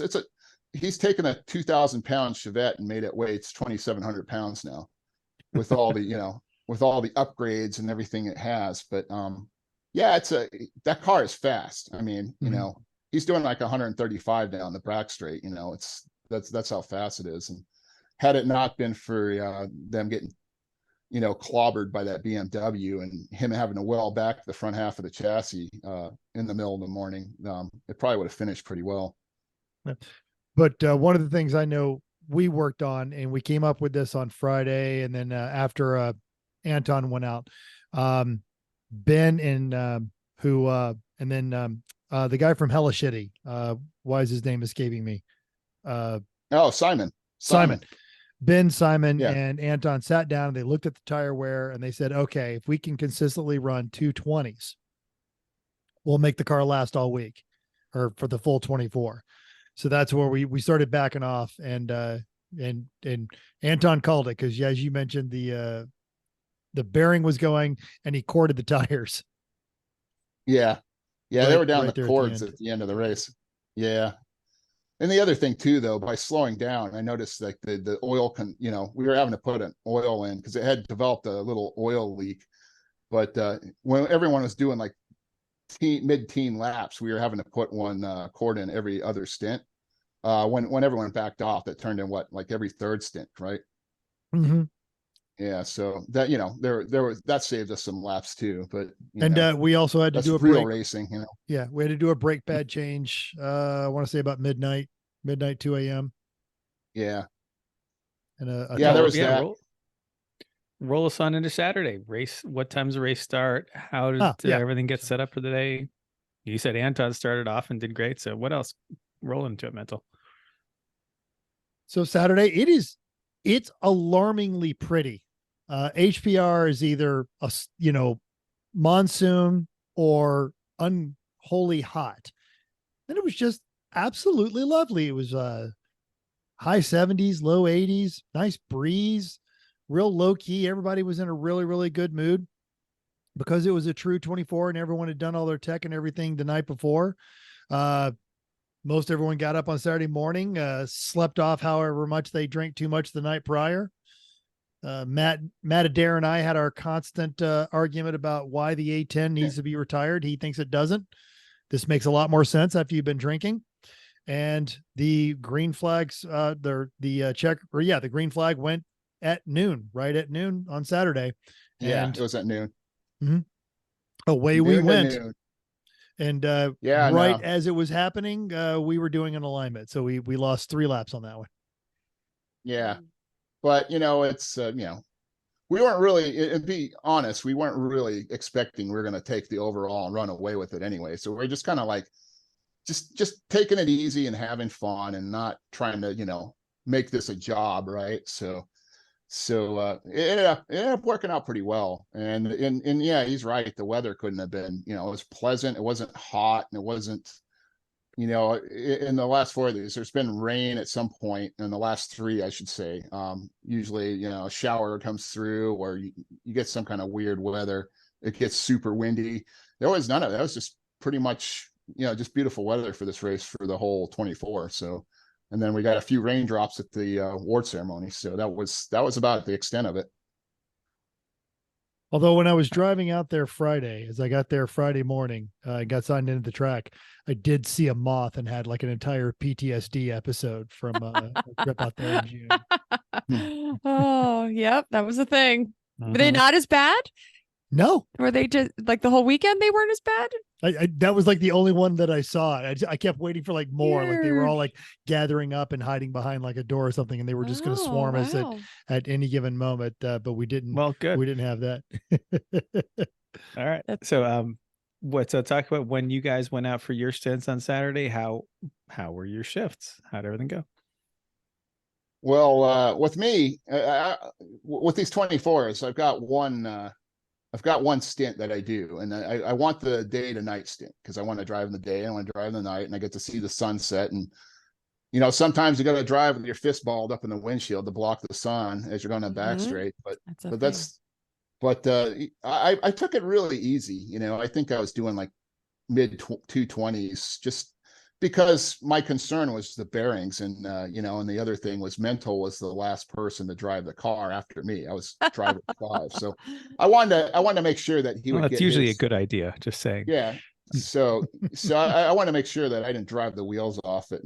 Speaker 7: he's taken a 2,000-pound Chevette and made it weigh 2,700 pounds now, with all the with all the upgrades and everything it has. But that car is fast. I mean, he's doing like 135 down the Brack Straight. That's how fast it is. And had it not been for them getting clobbered by that BMW and him having to well back the front half of the chassis in the middle of the morning, it probably would have finished pretty well.
Speaker 1: But one of the things I know we worked on, and we came up with this on Friday, and then after Anton went out, Ben and the guy from Hella Shitty, why is his name escaping me?
Speaker 7: Simon.
Speaker 1: Ben, Simon, and Anton sat down, and they looked at the tire wear, and they said, okay, if we can consistently run 220s, we'll make the car last all week, or for the full 24. So that's where we started backing off, and Anton called it, because as you mentioned, the bearing was going, and he corded the tires.
Speaker 7: Yeah, they were down the cords at the end of the race. Yeah. And the other thing too, though, by slowing down, I noticed like the oil we were having to put an oil in because it had developed a little oil leak. But when everyone was doing like mid-teen laps, we were having to put one cord in every other stint. When everyone backed off, that turned in like every third stint, right?
Speaker 1: Mm-hmm.
Speaker 7: Yeah, so that there was that saved us some laps too. But
Speaker 1: we also had to do a
Speaker 7: real racing,
Speaker 1: Yeah, we had to do a brake pad change. I want to say about midnight, 2 a.m.
Speaker 7: Yeah,
Speaker 1: and
Speaker 7: there was that.
Speaker 3: Roll us on into Saturday race. What time's the race start? How did everything get set up for the day? You said Anton started off and did great. So what else? Roll into it, Mental.
Speaker 1: So Saturday, it's alarmingly pretty. HPR is either monsoon or unholy hot. And it was just absolutely lovely. It was high 70s, low 80s, nice breeze, real low key. Everybody was in a really, really good mood. because it was a true 24 and everyone had done all their tech and everything the night before. Most everyone got up on Saturday morning, slept off however much they drank too much the night prior. Matt Adair and I had our constant argument about why the A10 needs to be retired. He thinks it doesn't. This makes a lot more sense after you've been drinking. And the green flags, the green flag went at noon, right at noon on Saturday.
Speaker 7: Yeah,
Speaker 1: And
Speaker 7: it was at noon.
Speaker 1: Away we
Speaker 7: Noon to
Speaker 1: went.
Speaker 7: noon.
Speaker 1: And as it was happening, we were doing an alignment. So we lost 3 laps on that one.
Speaker 7: Yeah. But, it's, we weren't really, to be honest, we weren't really expecting we were going to take the overall and run away with it anyway. So we're just kind of like, just taking it easy and having fun and not trying to, make this a job. Right. So it ended up working out pretty well. And yeah, he's right. The weather couldn't have been, it was pleasant. It wasn't hot, and it wasn't, in the last 4 of these, there's been rain at some point in the last 3, I should say. Usually, a shower comes through, or you get some kind of weird weather. It gets super windy. There was none of that. It was just pretty much, just beautiful weather for this race for the whole 24. So, and then we got a few raindrops at the award ceremony. So that was about the extent of it.
Speaker 1: Although when I was driving out there Friday, as I got there Friday morning, I got signed into the track, I did see a moth and had like an entire PTSD episode from a trip out there in June.
Speaker 2: Oh, yep. That was a thing. Were they
Speaker 3: Mhm.
Speaker 2: not as bad?
Speaker 1: No,
Speaker 2: Were they just like the whole weekend? They weren't as bad?
Speaker 1: that was like the only one that I saw. I kept waiting for like more, like they were all like gathering up and hiding behind like a door or something, and they were just going to swarm us at any given moment. But we didn't.
Speaker 3: Well, good.
Speaker 1: We didn't have that.
Speaker 3: All right. So, so talk about when you guys went out for your stints on Saturday. How were your shifts? How'd everything go?
Speaker 7: Well, with me, with these 24s, I've got one stint that I do, and I want the day to night stint because I want to drive in the day, I want to drive in the night, and I get to see the sunset. And sometimes you got to drive with your fist balled up in the windshield to block the sun as you're going to back straight. But I took it really easy. I think I was doing like mid 220s, just because my concern was the bearings, and and the other thing was Mental was the last person to drive the car after me. I was driver 5, so I wanted to make sure that he would.
Speaker 3: That's usually a good idea. Just saying.
Speaker 7: Yeah. So I want to make sure that I didn't drive the wheels off it,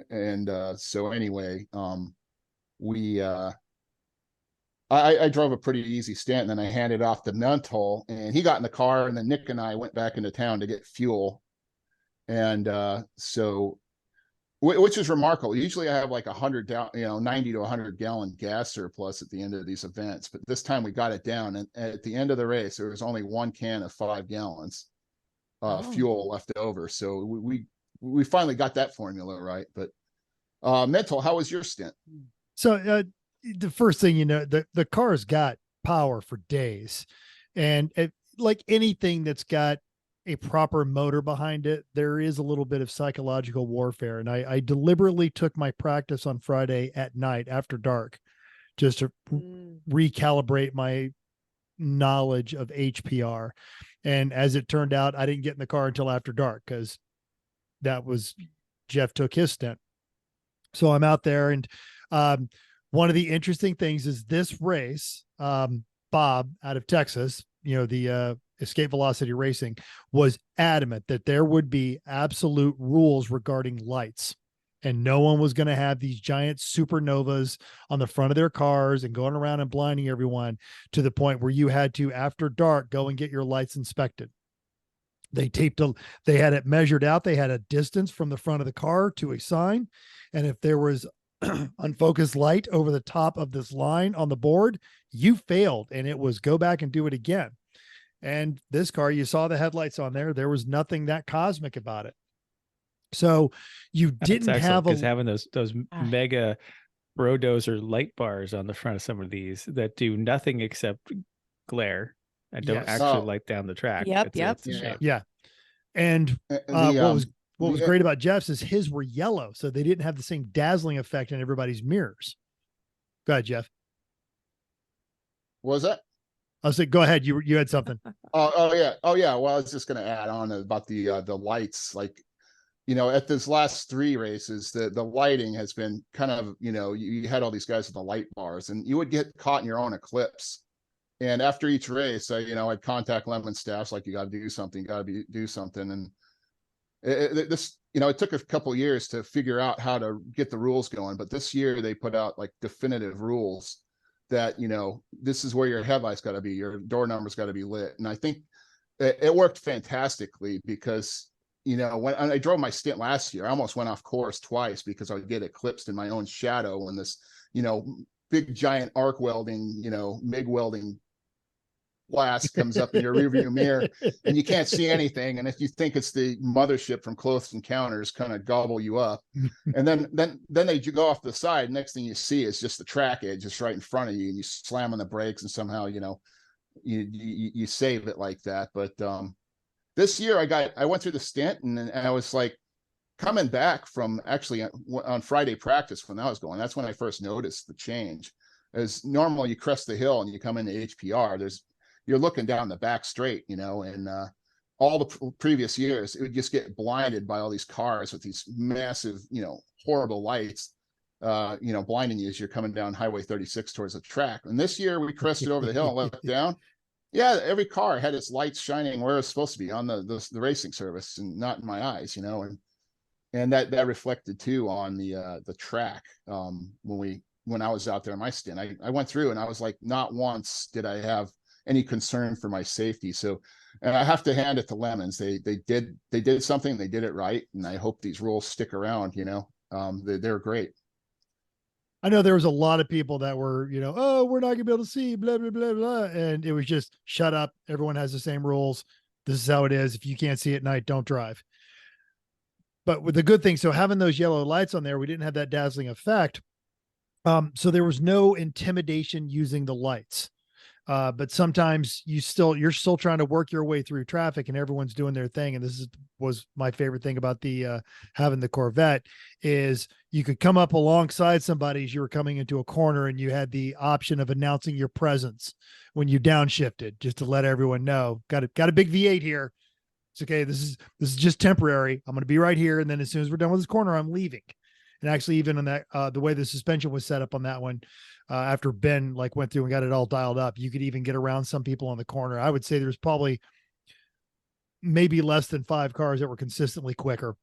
Speaker 7: and so anyway, I drove a pretty easy stint, and then I handed off to Mental, and he got in the car, and then Nick and I went back into town to get fuel. And which is remarkable. Usually I have like 90 to 100 gallon gas surplus at the end of these events, but this time we got it down, and at the end of the race there was only 1 can of 5 gallons fuel left over. So we finally got that formula right. But Mental, how was your stint?
Speaker 1: So the first thing, the car's got power for days, and like anything that's got a proper motor behind it, there is a little bit of psychological warfare. And I deliberately took my practice on Friday at night after dark, just to recalibrate my knowledge of HPR. And as it turned out, I didn't get in the car until after dark, because Jeff took his stint. So I'm out there, and one of the interesting things is this race, Bob out of Texas, the Escape Velocity Racing, was adamant that there would be absolute rules regarding lights, and no one was going to have these giant supernovas on the front of their cars and going around and blinding everyone to the point where you had to, after dark, go and get your lights inspected. They had it measured out. They had a distance from the front of the car to a sign. And if there was unfocused light over the top of this line on the board, you failed, and it was go back and do it again. And this car, you saw the headlights on there. There was nothing that cosmic about it. So you didn't have
Speaker 3: having those mega Brodozer light bars on the front of some of these that do nothing except glare and don't actually light down the track.
Speaker 2: Yep.
Speaker 1: Yeah. And what was great about Jeff's is his were yellow, so they didn't have the same dazzling effect in everybody's mirrors. Go ahead, Jeff.
Speaker 7: What was that?
Speaker 1: I'll say, go ahead. You had something.
Speaker 7: Oh yeah. Oh yeah. Well, I was just going to add on about the lights. Like, at this last 3 races, the lighting has been kind of, you had all these guys with the light bars, and you would get caught in your own eclipse. And after each race, I'd contact Lemon staffs like, you got to do something, do something. And it took a couple of years to figure out how to get the rules going. But this year they put out like definitive rules that, this is where your headlights got to be, your door numbers got to be lit. And I think it worked fantastically because, when I drove my stint last year, I almost went off course twice because I would get eclipsed in my own shadow when this, big giant arc welding, MIG welding glass comes up in your rearview mirror and you can't see anything. And if you think it's the mothership from Close Encounters, kind of gobble you up. And then they go off the side. Next thing you see is just the track edge just right in front of you, and you slam on the brakes and somehow, you save it like that. But this year I went through the stint and I was like coming back from actually on Friday practice when that was going. That's when I first noticed the change. As normal, you crest the hill and you come into HPR, you're looking down the back straight, and all the previous years, it would just get blinded by all these cars with these massive, horrible lights, blinding you as you're coming down Highway 36 towards the track. And this year we crested over the hill and looked down. Yeah, every car had its lights shining where it's supposed to be on the racing service and not in my eyes, and that reflected too on the track. When I was out there in my stint, I went through and I was like, not once did I have any concern for my safety. So, and I have to hand it to Lemons. They did something, they did it right. And I hope these rules stick around, they're great.
Speaker 1: I know there was a lot of people that were, oh, we're not gonna be able to see, blah, blah, blah, blah. And it was just, shut up. Everyone has the same rules. This is how it is. If you can't see at night, don't drive. But with the good thing, so having those yellow lights on there, we didn't have that dazzling effect. So there was no intimidation using the lights. But sometimes you're still trying to work your way through traffic and everyone's doing their thing. And was my favorite thing about the, having the Corvette is you could come up alongside somebody as you were coming into a corner and you had the option of announcing your presence when you downshifted, just to let everyone know, got a big V8 here. It's okay. This is just temporary. I'm going to be right here. And then as soon as we're done with this corner, I'm leaving. And actually, even on that, the way the suspension was set up on that one, after Ben went through and got it all dialed up, you could even get around some people on the corner. I would say there's probably maybe less than 5 cars that were consistently quicker.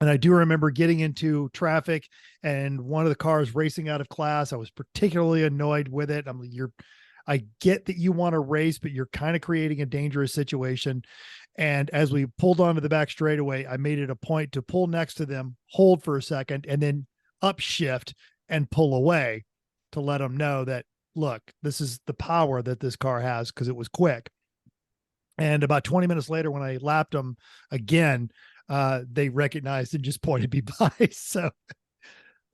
Speaker 1: And I do remember getting into traffic and one of the cars racing out of class. I was particularly annoyed with it. I get that you want to race, but you're kind of creating a dangerous situation. And as we pulled onto the back straightaway, I made it a point to pull next to them, hold for a second, and then upshift and pull away to let them know that, look, this is the power that this car has, because it was quick. And about 20 minutes later, when I lapped them again, they recognized and just pointed me by. So a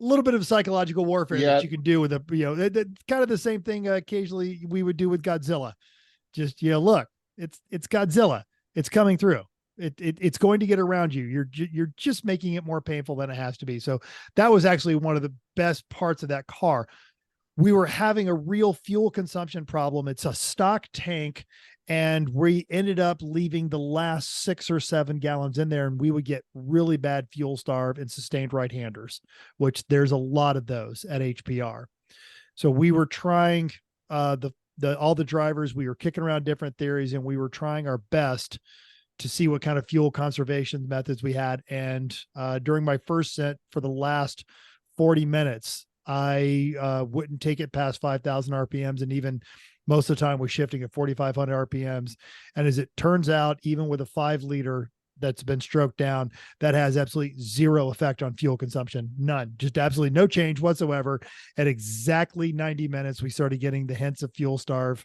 Speaker 1: little bit of psychological warfare that you can do with kind of the same thing occasionally we would do with Godzilla. Just, look, it's Godzilla. It's coming through. It's going to get around you. You're just making it more painful than it has to be. So that was actually one of the best parts of that car. We were having a real fuel consumption problem. It's a stock tank, and we ended up leaving the last 6 or 7 gallons in there, and we would get really bad fuel starve and sustained right-handers, which there's a lot of those at HPR. So we were trying all the drivers, we were kicking around different theories, and we were trying our best to see what kind of fuel conservation methods we had. And during my first set for the last 40 minutes, I wouldn't take it past 5,000 RPMs. And even most of the time was shifting at 4,500 RPMs. And as it turns out, even with a 5-liter that's been stroked down, that has absolutely zero effect on fuel consumption. None, just absolutely no change whatsoever. At exactly 90 minutes, we started getting the hints of fuel starve.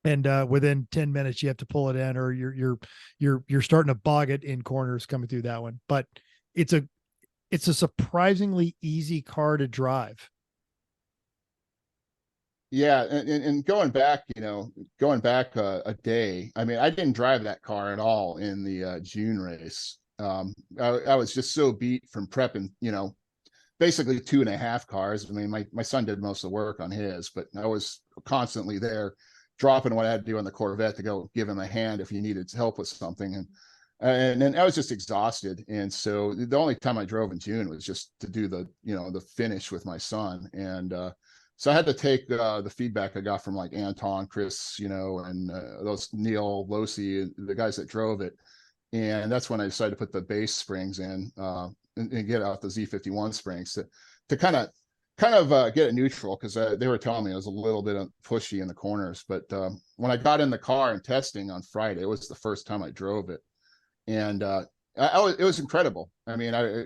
Speaker 1: And within 10 minutes, you have to pull it in, or you're starting to bog it in corners coming through that one. But it's a surprisingly easy car to drive.
Speaker 7: Yeah, and going back a day, I mean, I didn't drive that car at all in the June race. I was just so beat from prepping, basically 2.5 cars. I mean, my son did most of the work on his, but I was constantly there dropping what I had to do on the Corvette to go give him a hand if he needed help with something. And then I was just exhausted. And so the only time I drove in June was just to do the, the finish with my son. And so I had to take the feedback I got from like Anton, Chris, and those Neil, Losi, the guys that drove it. And that's when I decided to put the base springs in and get out the Z51 springs to kind of get it neutral, because they were telling me it was a little bit pushy in the corners. But when I got in the car and testing on Friday, it was the first time I drove it. And it was incredible. I mean, I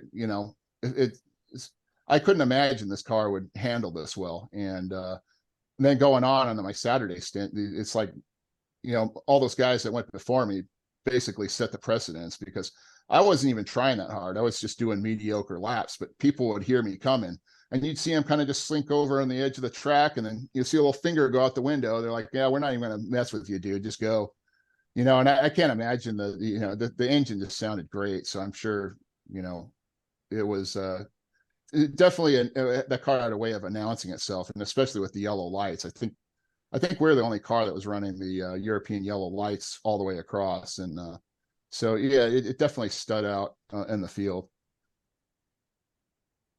Speaker 7: couldn't imagine this car would handle this well. And then going on my Saturday stint, it's like, all those guys that went before me basically set the precedence, because I wasn't even trying that hard. I was just doing mediocre laps, but people would hear me coming, and you'd see them kind of just slink over on the edge of the track, and then you see a little finger go out the window. They're like, yeah, we're not even going to mess with you, dude. Just go. And I can't imagine the engine just sounded great. So I'm sure, it was definitely that car had a way of announcing itself, and especially with the yellow lights. I think we're the only car that was running the European yellow lights all the way across. And so, yeah, it definitely stood out in the field.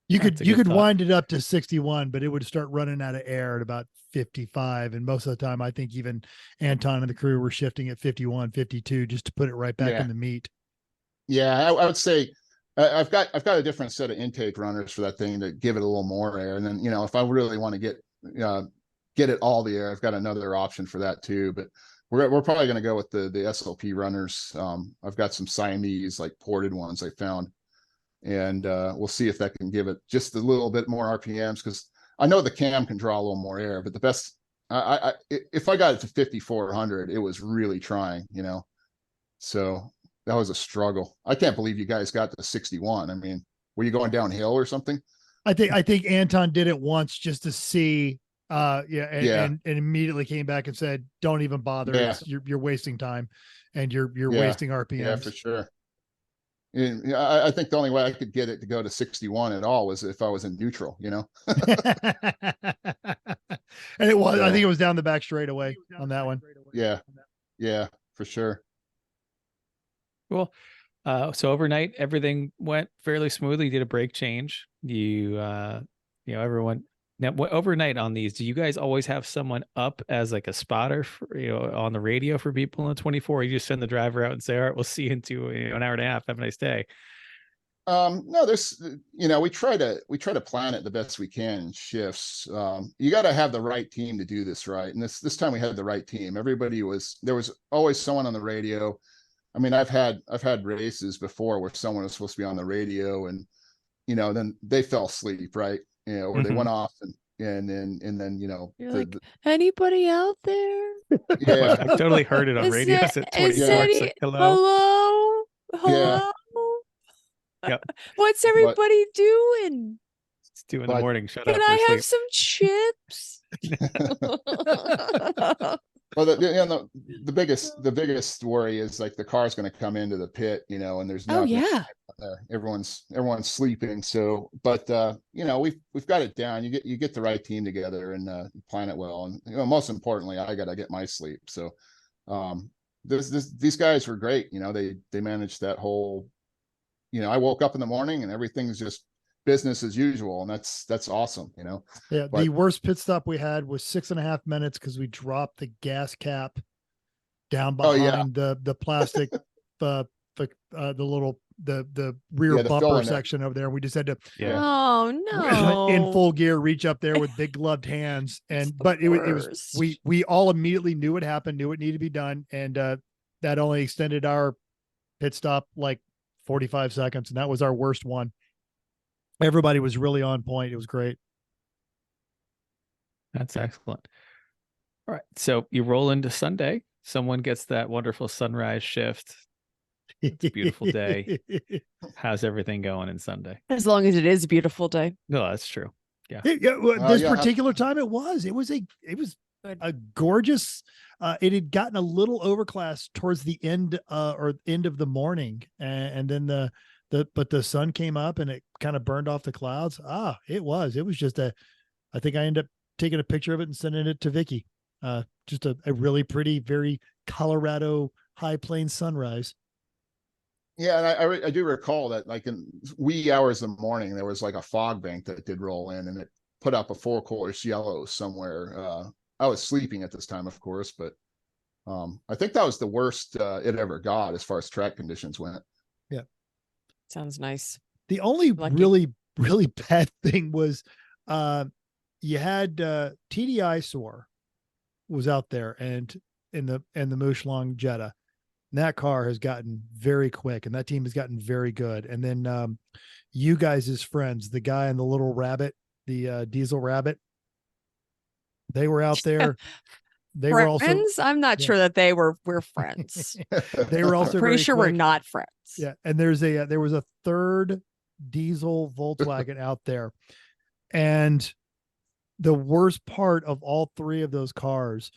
Speaker 1: You could wind it up to 61, but it would start running out of air at about 55. And most of the time, I think even Anton and the crew were shifting at 51, 52, just to put it right back in the meat. Yeah,
Speaker 7: I would say I've got a different set of intake runners for that thing to give it a little more air. And then, if I really want to get it all the air, I've got another option for that too. But we're probably going to go with the SLP runners. I've got some Siamese, like ported ones I found. And we'll see if that can give it just a little bit more RPMs, because I know the cam can draw a little more air, but the best, if I got it to 5,400, it was really trying, so that was a struggle. I can't believe you guys got to 61. I mean, were you going downhill or something?
Speaker 1: I think Anton did it once just to see, and immediately came back and said, don't even bother.
Speaker 7: Yeah.
Speaker 1: You're wasting time, and you're wasting RPMs.
Speaker 7: Yeah, for sure. And I think the only way I could get it to go to 61 at all was if I was in neutral, And
Speaker 1: it was, I think it was down the back straightaway on that one.
Speaker 7: Yeah. Yeah, for sure.
Speaker 3: Cool. So overnight, everything went fairly smoothly. You did a brake change. Everyone. Now, overnight on these, do you guys always have someone up as like a spotter for, on the radio for people in the 24? Or you just send the driver out and say, all right, we'll see you in an hour and a half. Have a nice day.
Speaker 7: No, there's, we try to plan it the best we can in shifts. You got to have the right team to do this right. And this time we had the right team. There was always someone on the radio. I mean, I've had races before where someone was supposed to be on the radio, and, then they fell asleep. Right. Or they went off and then,
Speaker 2: you're like, anybody out there?
Speaker 7: Yeah.
Speaker 3: I totally heard it on radio.
Speaker 2: Hello?
Speaker 7: Yeah.
Speaker 3: Yep.
Speaker 2: What's everybody doing?
Speaker 3: It's 2 a.m. Shut up.
Speaker 2: Can I have some chips?
Speaker 7: Well, the biggest worry is like the car's going to come into the pit, and there's no.
Speaker 2: Oh yeah.
Speaker 7: Everyone's sleeping. So, but we've got it down. You get the right team together and plan it well. And most importantly, I got to get my sleep. So, these guys were great. They managed that whole. I woke up in the morning and everything's just business as usual, and that's awesome.
Speaker 1: Yeah. The worst pit stop we had was 6.5 minutes because we dropped the gas cap down behind the plastic, the rear bumper section over there. We just had to,
Speaker 2: oh no,
Speaker 1: in full gear, reach up there with big gloved hands. But it was, we all immediately knew what happened, knew it needed to be done. And that only extended our pit stop like 45 seconds. And that was our worst one. Everybody was really on point. It was great.
Speaker 3: That's excellent. All right. So you roll into Sunday. Someone gets that wonderful sunrise shift. It's a beautiful day. How's everything going in Sunday?
Speaker 2: As long as it is a beautiful day.
Speaker 3: No, that's true. Yeah.
Speaker 1: This particular time it was a gorgeous, it had gotten a little overcast towards the end of the morning. And then the but the sun came up and it kind of burned off the clouds. It was just I think I ended up taking a picture of it and sending it to Vicky. Just a really pretty, very Colorado High Plains sunrise.
Speaker 7: Yeah, and I do recall that, like, in wee hours of the morning, there was like a fog bank that did roll in, and it put up a 4-course yellow somewhere. I was sleeping at this time, of course, but I think that was the worst it ever got as far as track conditions went.
Speaker 1: Yeah,
Speaker 2: Sounds nice.
Speaker 1: the only
Speaker 2: Lucky.
Speaker 1: really bad thing was you had TDI Soar was out there, and in the Mouchelon Jetta. And that car has gotten very quick, and that team has gotten very good. And then you guys as friends, the guy and the little rabbit, the diesel rabbit, they were out there. They were also
Speaker 2: Friends? I'm not sure that we're friends.
Speaker 1: they were also
Speaker 2: Pretty
Speaker 1: very
Speaker 2: sure we're
Speaker 1: quick.
Speaker 2: not friends.
Speaker 1: Yeah, and there was a third diesel Volkswagen out there, and the worst part of all three of those cars,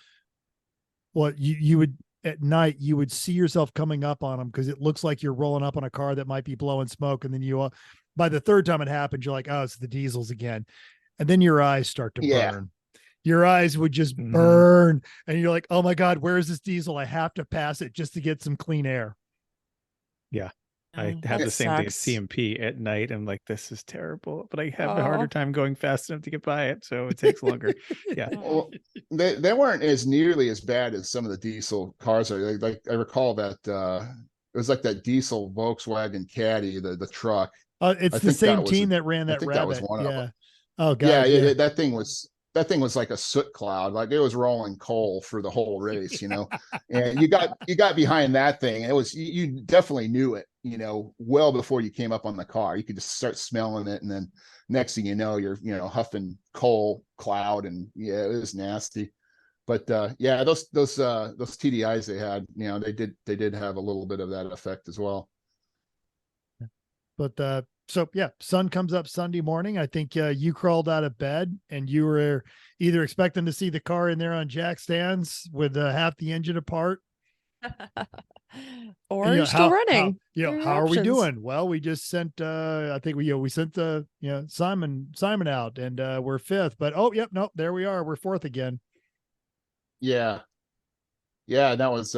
Speaker 1: you would at night you would see yourself coming up on them because it looks like you're rolling up on a car that might be blowing smoke, and then you by the third time it happened, you're like, oh, it's the diesels again, and then your eyes start to burn. Your eyes would just burn, and you're like, oh my God, where is this diesel? I have to pass it just to get some clean air.
Speaker 3: Yeah. I have the same thing at CMP at night. I'm like, this is terrible, but I have a harder time going fast enough to get by it. So it takes longer. Yeah.
Speaker 7: Well, they weren't as nearly as bad as some of the diesel cars are. Like I recall that it was like that diesel Volkswagen Caddy, the truck.
Speaker 1: It's the same team that ran that rabbit.
Speaker 7: That was one of them.
Speaker 1: Oh God.
Speaker 7: Yeah. That thing was like a soot cloud. Like it was rolling coal for the whole race, and you got behind that thing, and you definitely knew it, well before you came up on the car. You could just start smelling it, and then next thing you know, you're huffing coal cloud, and yeah, it was nasty. But yeah, those TDIs they had, they did have a little bit of that effect as well.
Speaker 1: But so yeah, sun comes up Sunday morning. I think you crawled out of bed and you were either expecting to see the car in there on jack stands with half the engine apart,
Speaker 2: or you're still running.
Speaker 1: How are we doing? Well, we just sent I think we sent Simon out, and we're fifth. But nope, there we are. We're fourth again.
Speaker 7: Yeah, that was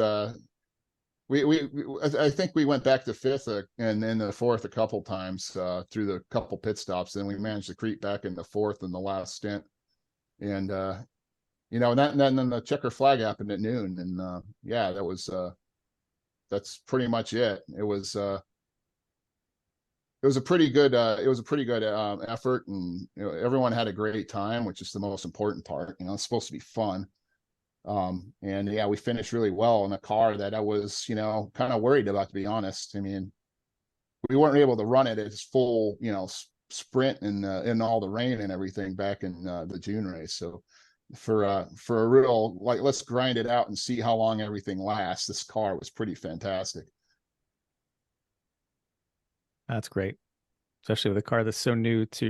Speaker 7: I think we went back to fifth and then the fourth a couple times through the couple pit stops. Then we managed to creep back into fourth in the last stint, and and then the checker flag happened at noon, and that was that's pretty much it. It was a pretty good effort, and everyone had a great time, which is the most important part. It's supposed to be fun. And yeah, we finished really well in a car that I was, kind of worried about, to be honest. I mean, we weren't able to run it at its full, sprint in all the rain and everything back in the June race. So for a real, like, let's grind it out and see how long everything lasts, this car was pretty fantastic.
Speaker 3: That's great. Especially with a car that's so new to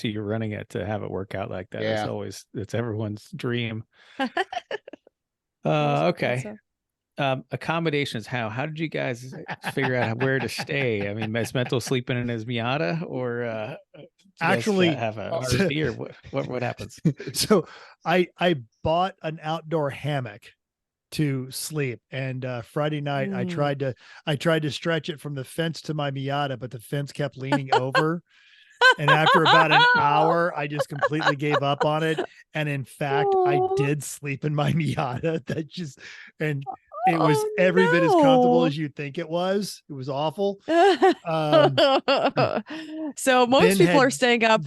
Speaker 3: you're running it, to have it work out like that.
Speaker 7: Yeah.
Speaker 3: It's everyone's dream. Okay. Accommodations. How did you guys figure out where to stay? I mean, is Mental sleeping in his Miata, or
Speaker 1: actually
Speaker 3: have a RV, or what happens?
Speaker 1: So I bought an outdoor hammock to sleep, and Friday night I tried to stretch it from the fence to my Miata, but the fence kept leaning over. And after about an hour, I just completely gave up on it. And in fact, I did sleep in my Miata. It was every bit as comfortable as you'd think it was. It was awful.
Speaker 2: So most people are staying up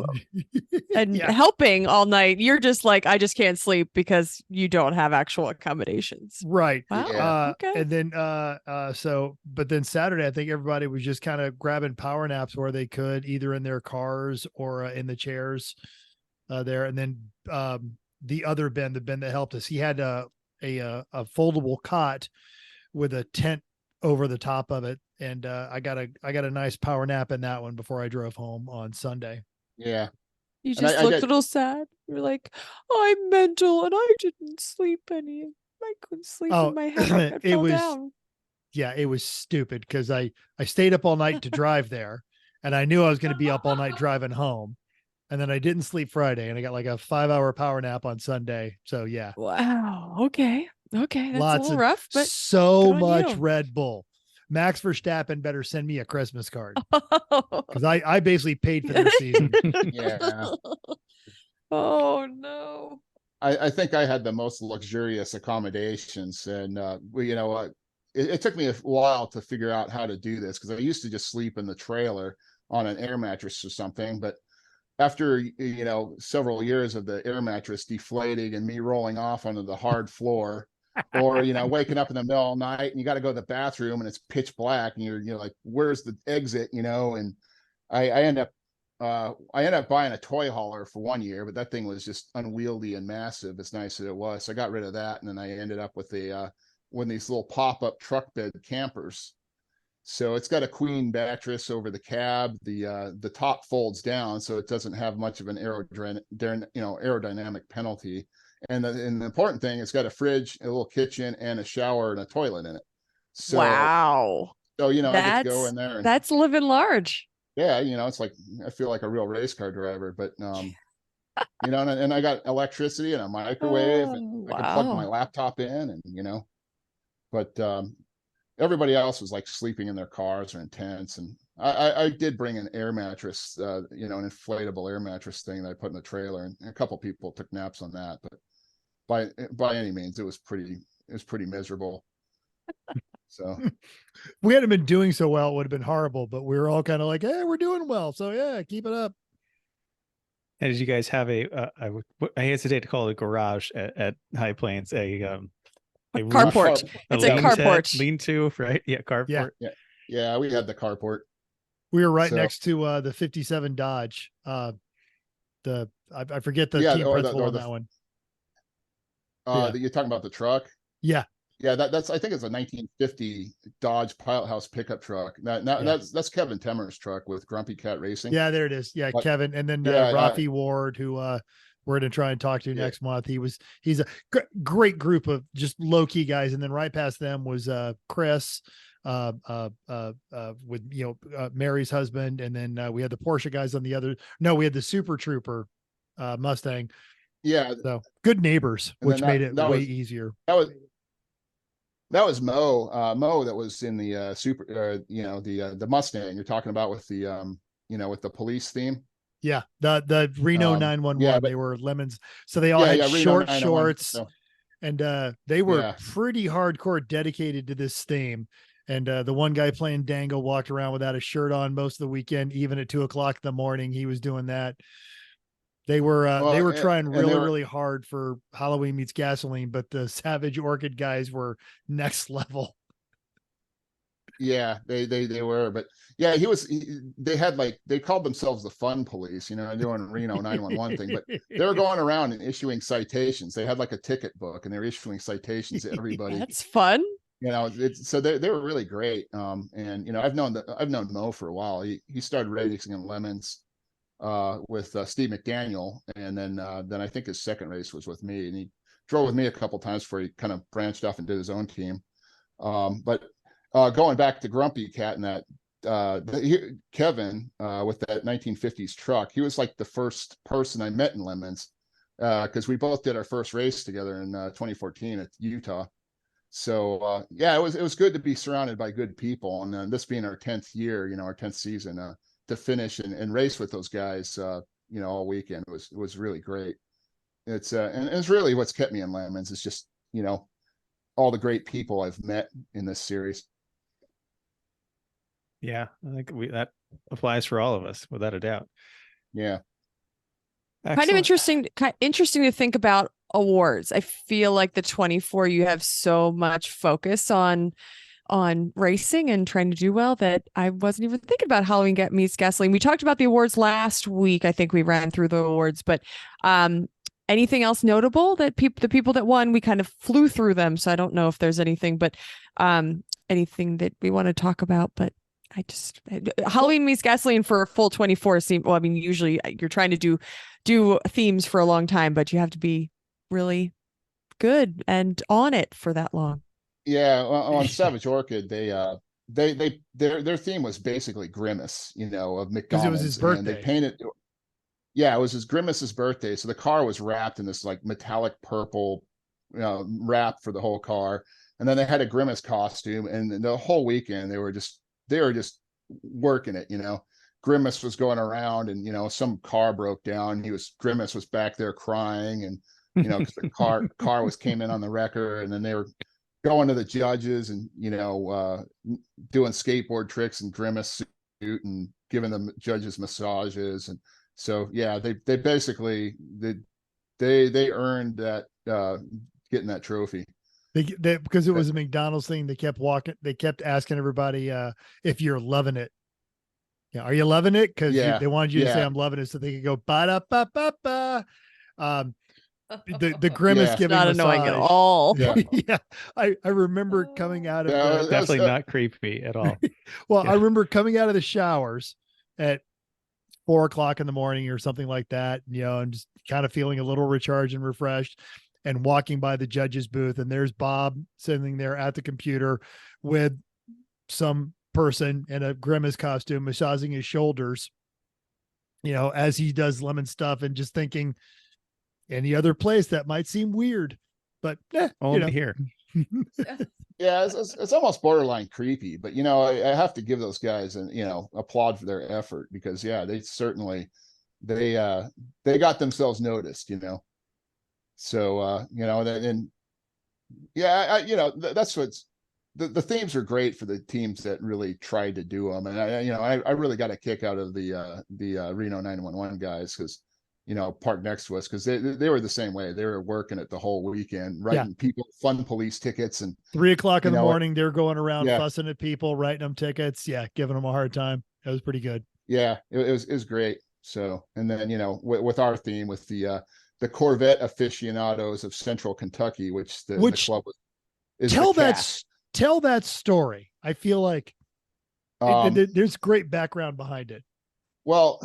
Speaker 2: and helping all night. You're just like, I just can't sleep because you don't have actual accommodations.
Speaker 1: Right.
Speaker 2: Wow. Okay.
Speaker 1: And then, but then Saturday, I think everybody was just kind of grabbing power naps where they could, either in their cars or in the chairs there. And then the other Ben, the Ben that helped us, he had a foldable cot with a tent over the top of it, and I got a nice power nap in that one before I drove home on Sunday.
Speaker 7: Yeah,
Speaker 2: you just looked a little sad. You're like, I'm mental and I didn't sleep any. I couldn't sleep in my hammock. I fell down.
Speaker 1: yeah, it was stupid because I stayed up all night to drive there, and I knew I was going to be up all night driving home. And then I didn't sleep Friday, and I got like a 5-hour power nap on Sunday. So yeah,
Speaker 2: Wow. Okay. Okay. That's
Speaker 1: lots
Speaker 2: a little
Speaker 1: of
Speaker 2: rough, but
Speaker 1: so
Speaker 2: good on
Speaker 1: much
Speaker 2: you.
Speaker 1: Red Bull. Max Verstappen better send me a Christmas card because I basically paid for their season.
Speaker 7: Yeah.
Speaker 2: Oh no.
Speaker 7: I think I had the most luxurious accommodations, and it took me a while to figure out how to do this because I used to just sleep in the trailer on an air mattress or something. But after several years of the air mattress deflating and me rolling off onto the hard floor, or waking up in the middle of the night and you got to go to the bathroom and it's pitch black and you're like, where's the exit? And I end up buying a toy hauler for 1 year, but that thing was just unwieldy and massive, as nice as it was. So I got rid of that, and then I ended up with one of these little pop-up truck bed campers. So it's got a queen mattress over the cab. The top folds down, so it doesn't have much of an aerodynamic penalty. And the important thing, it's got a fridge, a little kitchen, and a shower and a toilet in it. So,
Speaker 2: wow.
Speaker 7: So I get to go in there.
Speaker 2: That's living large.
Speaker 7: Yeah, it's like I feel like a real race car driver, but and I got electricity and a microwave, and I can plug my laptop in, and but everybody else was like sleeping in their cars or in tents, and I did bring an air mattress, an inflatable air mattress thing that I put in the trailer, and a couple people took naps on that, but by any means, it was pretty miserable. So
Speaker 1: we hadn't been doing so well, it would have been horrible, but we were all kind of like, hey, we're doing well. So yeah, keep it up.
Speaker 3: And did you guys have I hesitate to call it a garage at High Plains, a
Speaker 2: carport? It's a carport.
Speaker 3: Lean-to, right? Yeah, carport.
Speaker 7: Yeah, we had the carport.
Speaker 1: We were right next to the 57 Dodge. I forget the team principal on that one.
Speaker 7: You're talking about the truck?
Speaker 1: Yeah.
Speaker 7: Yeah, that's I think it's a 1950 Dodge Pilot House pickup truck. That's Kevin Temmer's truck with Grumpy Cat Racing.
Speaker 1: Yeah, there it is. Yeah, Kevin, and then Rafi Ward, who we're going to try and talk to next month. He's a great group of just low key guys, and then right past them was Chris, with Mary's husband, and then we had the Porsche guys on the other. No, we had the Super Trooper Mustang.
Speaker 7: Yeah,
Speaker 1: so good neighbors, which made it way easier.
Speaker 7: That was Mo that was in the the Mustang you're talking about with the with the police theme.
Speaker 1: Yeah, the Reno 911. They were lemons, so they all had short shorts, and they were pretty hardcore dedicated to this theme. And the one guy playing Dangle walked around without a shirt on most of the weekend, even at 2:00 in the morning. He was doing that. They were trying really hard for Halloween Meets Gasoline, but the Savage Orchid guys were next level.
Speaker 7: Yeah, they were, but yeah, they called themselves the Fun Police, doing Reno 911 thing, but they were going around and issuing citations. They had like a ticket book, and they were issuing citations to everybody.
Speaker 2: That's fun.
Speaker 7: So they were really great. And I've known Mo for a while. He started racing in Lemons with Steve McDaniel, and then I think his second race was with me, and he drove with me a couple times before he kind of branched off and did his own team. But going back to Grumpy Cat and that Kevin with that 1950s truck, he was like the first person I met in Lemons, because we both did our first race together in 2014 at Utah. So it was good to be surrounded by good people, and this being our 10th year, our 10th season, to finish and race with those guys, all weekend was really great. It's and it's really what's kept me in Lemons. It's just all the great people I've met in this series.
Speaker 3: Yeah, I think that applies for all of us without a doubt.
Speaker 7: Yeah.
Speaker 3: Excellent.
Speaker 2: Kind of interesting to think about awards. I feel like the 24, you have so much focus on racing and trying to do well that I wasn't even thinking about Halloween Meets Gasoline. We talked about the awards last week. I think we ran through the awards, but anything else notable that the people that won, we kind of flew through them. So I don't know if there's anything, but anything that we want to talk about, but Halloween Meets Gasoline for a full 24 usually you're trying to do themes for a long time, but you have to be really good and on it for that long.
Speaker 7: Yeah, on Savage Orchid, their theme was basically Grimace, you know, of
Speaker 1: Because it was
Speaker 7: McDonald's,
Speaker 1: his
Speaker 7: and they
Speaker 1: birthday.
Speaker 7: painted. Yeah, it was his Grimace's birthday, so the car was wrapped in this like metallic purple, wrap for the whole car, and then they had a Grimace costume, and the whole weekend they were just working it, you know. Grimace was going around, and some car broke down. Grimace was back there crying, and because the car came in on the wrecker, and then they were going to the judges and doing skateboard tricks and Grimace suit and giving the judges massages. And so yeah, they basically they earned that, getting that trophy.
Speaker 1: They because it was a McDonald's thing. They kept asking everybody if you're loving it. Yeah, are you loving it? Because they wanted you to say I'm loving it, so they could go ba da ba ba ba. The Grimace giving
Speaker 2: not
Speaker 1: massage.
Speaker 2: annoying at all.
Speaker 7: Yeah,
Speaker 1: Yeah, I remember coming out of the,
Speaker 3: definitely not creepy at all.
Speaker 1: well,
Speaker 3: Yeah.
Speaker 1: I remember coming out of the showers at 4 o'clock in the morning or something like that, and just kind of feeling a little recharged and refreshed, and walking by the judge's booth, and there's Bob sitting there at the computer with some person in a Grimace costume massaging his shoulders, as he does lemon stuff, and just thinking, any other place that might seem weird, but
Speaker 3: Only here.
Speaker 7: Yeah, it's almost borderline creepy, but I have to give those guys applaud for their effort, because they certainly they got themselves noticed, so that's what's the themes are great for the teams that really tried to do them. And I really got a kick out of the Reno 911 guys, because parked next to us, because they were the same way. They were working it the whole weekend, writing people fun police tickets, and
Speaker 1: 3 o'clock in the morning, they're going around fussing at people, writing them tickets. Yeah. Giving them a hard time. That was pretty good.
Speaker 7: Yeah, it was great. So, and then, with our theme, with the Corvette aficionados of Central Kentucky, which the club is
Speaker 1: tell that story. I feel like there's great background behind it.
Speaker 7: Well,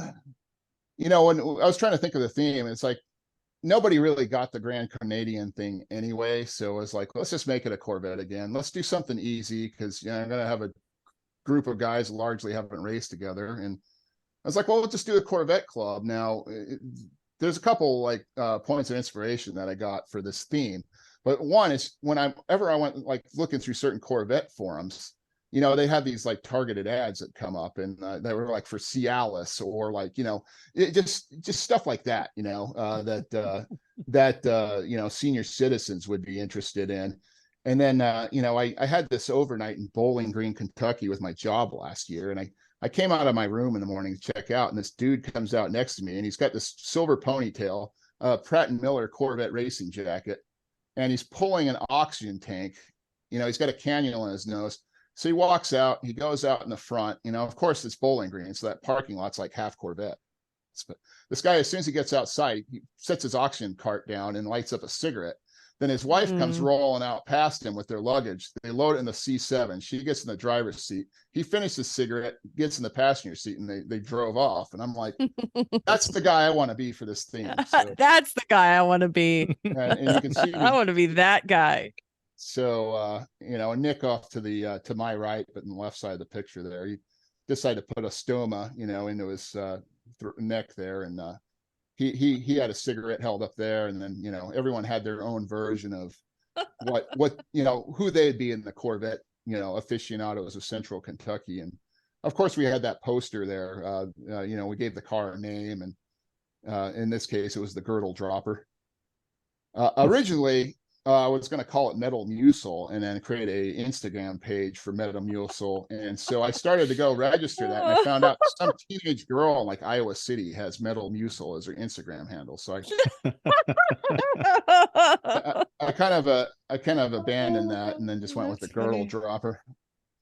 Speaker 7: when I was trying to think of the theme, it's like nobody really got the Grand Canadian thing anyway. So it was like, let's just make it a Corvette again. Let's do something easy, because I'm going to have a group of guys largely haven't raced together. And I was like, well, let's just do a Corvette club. Now, there's a couple like points of inspiration that I got for this theme. But one is whenever I went like looking through certain Corvette forums, they have these like targeted ads that come up, and they were like for Cialis, or like, it just stuff like that, that senior citizens would be interested in. And then, I had this overnight in Bowling Green, Kentucky with my job last year. And I came out of my room in the morning to check out, and this dude comes out next to me, and he's got this silver ponytail, Pratt & Miller Corvette racing jacket, and he's pulling an oxygen tank. He's got a cannula in his nose. So he walks out, he goes out in the front, of course it's Bowling Green, so that parking lot's like half Corvette. But this guy, as soon as he gets outside, he sets his oxygen cart down and lights up a cigarette. Then his wife comes rolling out past him with their luggage. They load it in the C7. She gets in the driver's seat. He finishes his cigarette, gets in the passenger seat, and they drove off. And I'm like, that's the guy I want to be for this theme. So,
Speaker 2: that's the guy I want to be.
Speaker 7: and you can see
Speaker 2: I want to be that guy.
Speaker 7: So, Nick off to my right, but in the left side of the picture there, he decided to put a stoma, into his neck there. And he had a cigarette held up there. And then, everyone had their own version of what who they'd be in the Corvette, aficionados of Central Kentucky. And of course we had that poster there. We gave the car a name, and in this case, it was the Girdle Dropper. Originally, I was going to call it Metal Musil, and then create a Instagram page for Metal Musil. And so I started to go register that, and I found out some teenage girl in like Iowa City has Metal Musil as her Instagram handle. So I kind of abandoned that, and then just went with the Girdle Dropper.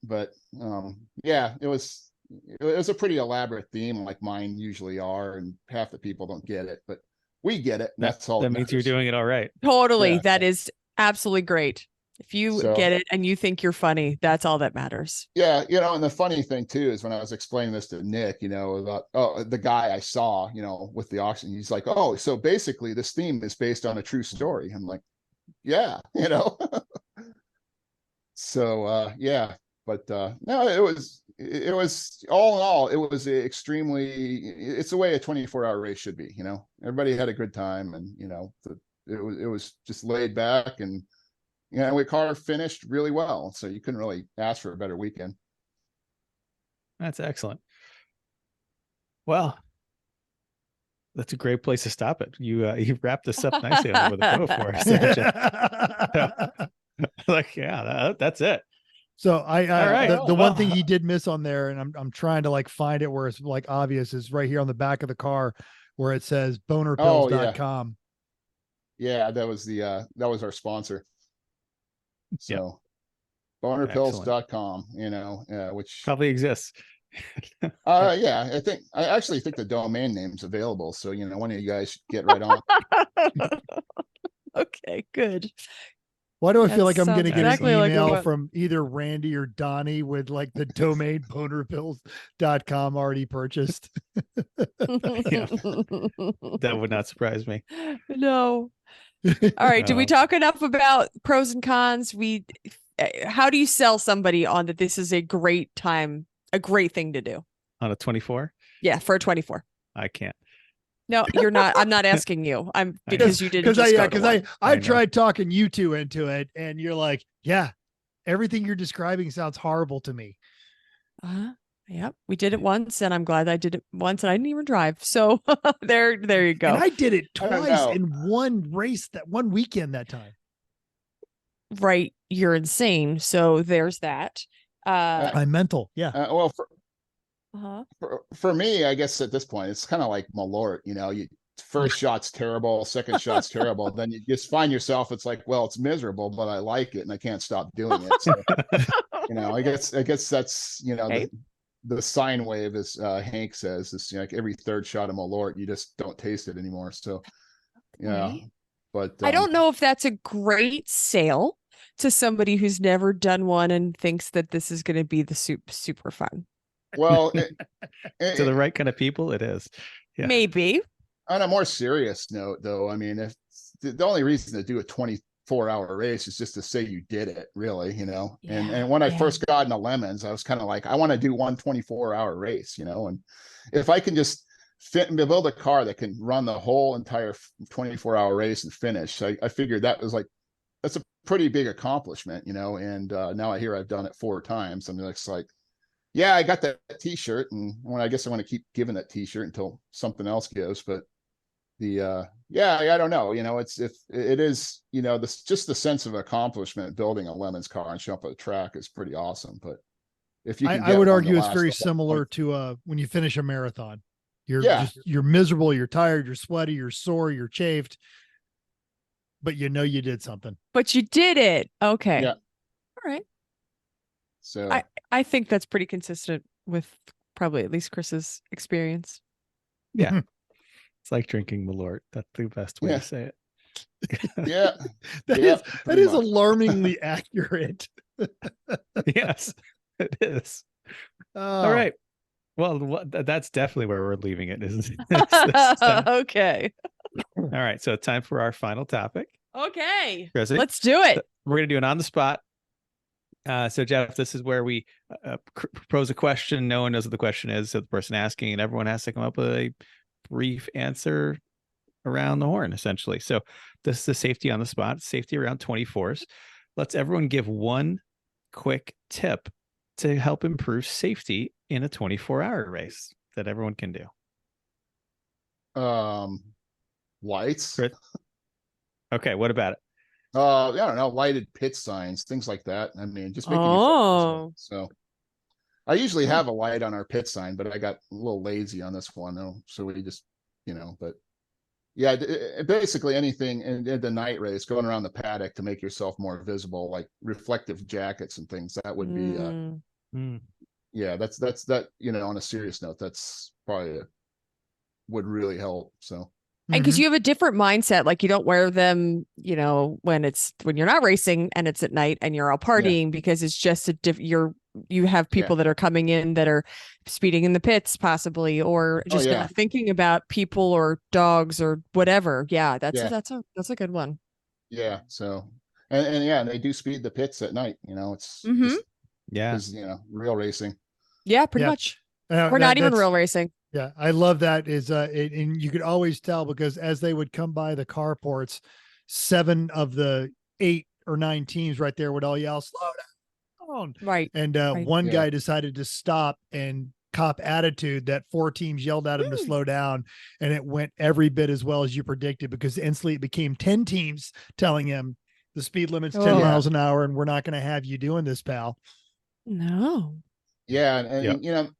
Speaker 7: But it was a pretty elaborate theme, like mine usually are, and half the people don't get it, but we get it. That's all.
Speaker 3: That means you're doing it all right.
Speaker 2: Totally.
Speaker 7: Yeah.
Speaker 2: That is absolutely great. If you get it and you think you're funny, that's all that matters.
Speaker 7: Yeah. And the funny thing too, is when I was explaining this to Nick, about, the guy I saw, with the auction, he's like, oh, so basically this theme is based on a true story. I'm like, yeah, So yeah, but no, it was all in all, it was it's the way a 24-hour race should be. Everybody had a good time, and it was just laid back, and the car finished really well, so you couldn't really ask for a better weekend.
Speaker 3: That's excellent. Well, that's a great place to stop it. You wrapped this up nicely with a bow for us, like, yeah, that's it.
Speaker 1: So
Speaker 3: All right.
Speaker 1: the one thing he did miss on there, and I'm trying to like find it where it's like obvious, is right here on the back of the car where it says bonerpills.com.
Speaker 7: Yeah, that was our sponsor. So
Speaker 3: Yep.
Speaker 7: bonerpills.com, which
Speaker 3: probably exists.
Speaker 7: Yeah, I actually think the domain name's available. So, one of you guys should get right on.
Speaker 2: Okay, good.
Speaker 1: Why do I feel like I'm
Speaker 2: That
Speaker 1: going to get
Speaker 2: sounds
Speaker 1: an
Speaker 2: exactly
Speaker 1: email
Speaker 2: like
Speaker 1: from either Randy or Donnie with like the domain bonerpills.com already purchased?
Speaker 3: That would not surprise me.
Speaker 2: No. All right. Did we talk enough about pros and cons? How do you sell somebody on that this is a great time, a great thing to do?
Speaker 3: On a 24?
Speaker 2: Yeah, for a 24.
Speaker 3: I can't.
Speaker 2: No, you're not. I'm not asking you. Because you didn't.
Speaker 1: Because I tried talking you two into it, and you're like, yeah, everything you're describing sounds horrible to me.
Speaker 2: Yep, we did it once, and I'm glad I did it once, and I didn't even drive. So there you go.
Speaker 1: And I did it twice in one race, that one weekend that time.
Speaker 2: Right, you're insane. So there's that.
Speaker 1: I'm mental. Yeah.
Speaker 7: Well, for me, I guess at this point, it's kind of like Malort. First shot's terrible, second shot's terrible. Then you just find yourself, it's like, well, it's miserable, but I like it and I can't stop doing it. So, I guess that's the sine wave, as Hank says, is like every third shot of Malort, you just don't taste it anymore. So yeah, but
Speaker 2: I don't know if that's a great sale to somebody who's never done one and thinks that this is going to be the super fun.
Speaker 7: Well,
Speaker 3: to the right kind of people, it is. Yeah.
Speaker 2: Maybe.
Speaker 7: On a more serious note, though, I mean, if the only reason to do a 24-hour race is just to say you did it, really, and when I first got into Lemons, I was kind of like, I want to do one 24-hour race, and if I can just build a car that can run the whole entire 24-hour race and finish, I figured that's a pretty big accomplishment, and now I hear I've done it 4 times. I'm just like, yeah, I got that t-shirt, and I guess I want to keep giving that t-shirt until something else gives. But I don't know, it is, just the sense of accomplishment building a Lemons car and show up at the track is pretty awesome. But if you
Speaker 1: I would argue it's very similar to when you finish a marathon. You're miserable, you're tired, you're sweaty, you're sore, you're chafed, but you did something.
Speaker 2: But you did it. Okay.
Speaker 7: Yeah.
Speaker 2: All right.
Speaker 7: So
Speaker 2: I think that's pretty consistent with probably at least Chris's experience.
Speaker 3: Yeah. It's like drinking Malort. That's the best way to say it.
Speaker 7: Yeah.
Speaker 1: That is alarmingly accurate.
Speaker 3: Yes, it is. All right. Well, that's definitely where we're leaving it, isn't it?
Speaker 2: Okay.
Speaker 3: All right. So time for our final topic.
Speaker 2: Okay.
Speaker 3: Chrissy,
Speaker 2: let's do it.
Speaker 3: We're going to do it on the spot. So Jeff, this is where we propose a question. No one knows what the question is. So the person asking, and everyone has to come up with a brief answer around the horn, essentially. So this is the safety on the spot, safety around 24s. Let's everyone give one quick tip to help improve safety in a 24-hour race that everyone can do.
Speaker 7: Lights.
Speaker 3: Okay, what about it?
Speaker 7: I don't know, lighted pit signs, things like that. I mean, just making you so I usually have a light on our pit sign, but I got a little lazy on this one. So we just, but yeah, basically anything in the night race, going around the paddock to make yourself more visible, like reflective jackets and things, that would be, yeah, that's that, on a serious note, that's probably would really help. So.
Speaker 2: And because you have a different mindset, like you don't wear them, when you're not racing and it's at night and you're all partying, because it's just you have people that are coming in that are speeding in the pits possibly, or just not thinking about people or dogs or whatever. Yeah, that's a good one.
Speaker 7: Yeah. So, And yeah, they do speed the pits at night. It's
Speaker 2: Mhm.
Speaker 7: just
Speaker 3: Yeah.
Speaker 7: is real racing.
Speaker 2: Yeah, pretty
Speaker 1: Yeah.
Speaker 2: much. Or not even real racing.
Speaker 1: Yeah, I love that. And you could always tell because as they would come by the carports, 7 of the 8 or 9 teams right there would all yell, "Slow down!"
Speaker 2: Right.
Speaker 1: And
Speaker 2: Right.
Speaker 1: one
Speaker 7: Yeah.
Speaker 1: guy decided to stop and cop attitude that 4 teams yelled at him to slow down, and it went every bit as well as you predicted because instantly it became 10 teams telling him the speed limit's 10
Speaker 2: Oh.
Speaker 1: miles an hour and we're not going to have you doing this, pal.
Speaker 2: No.
Speaker 7: Yeah, and
Speaker 3: Yep.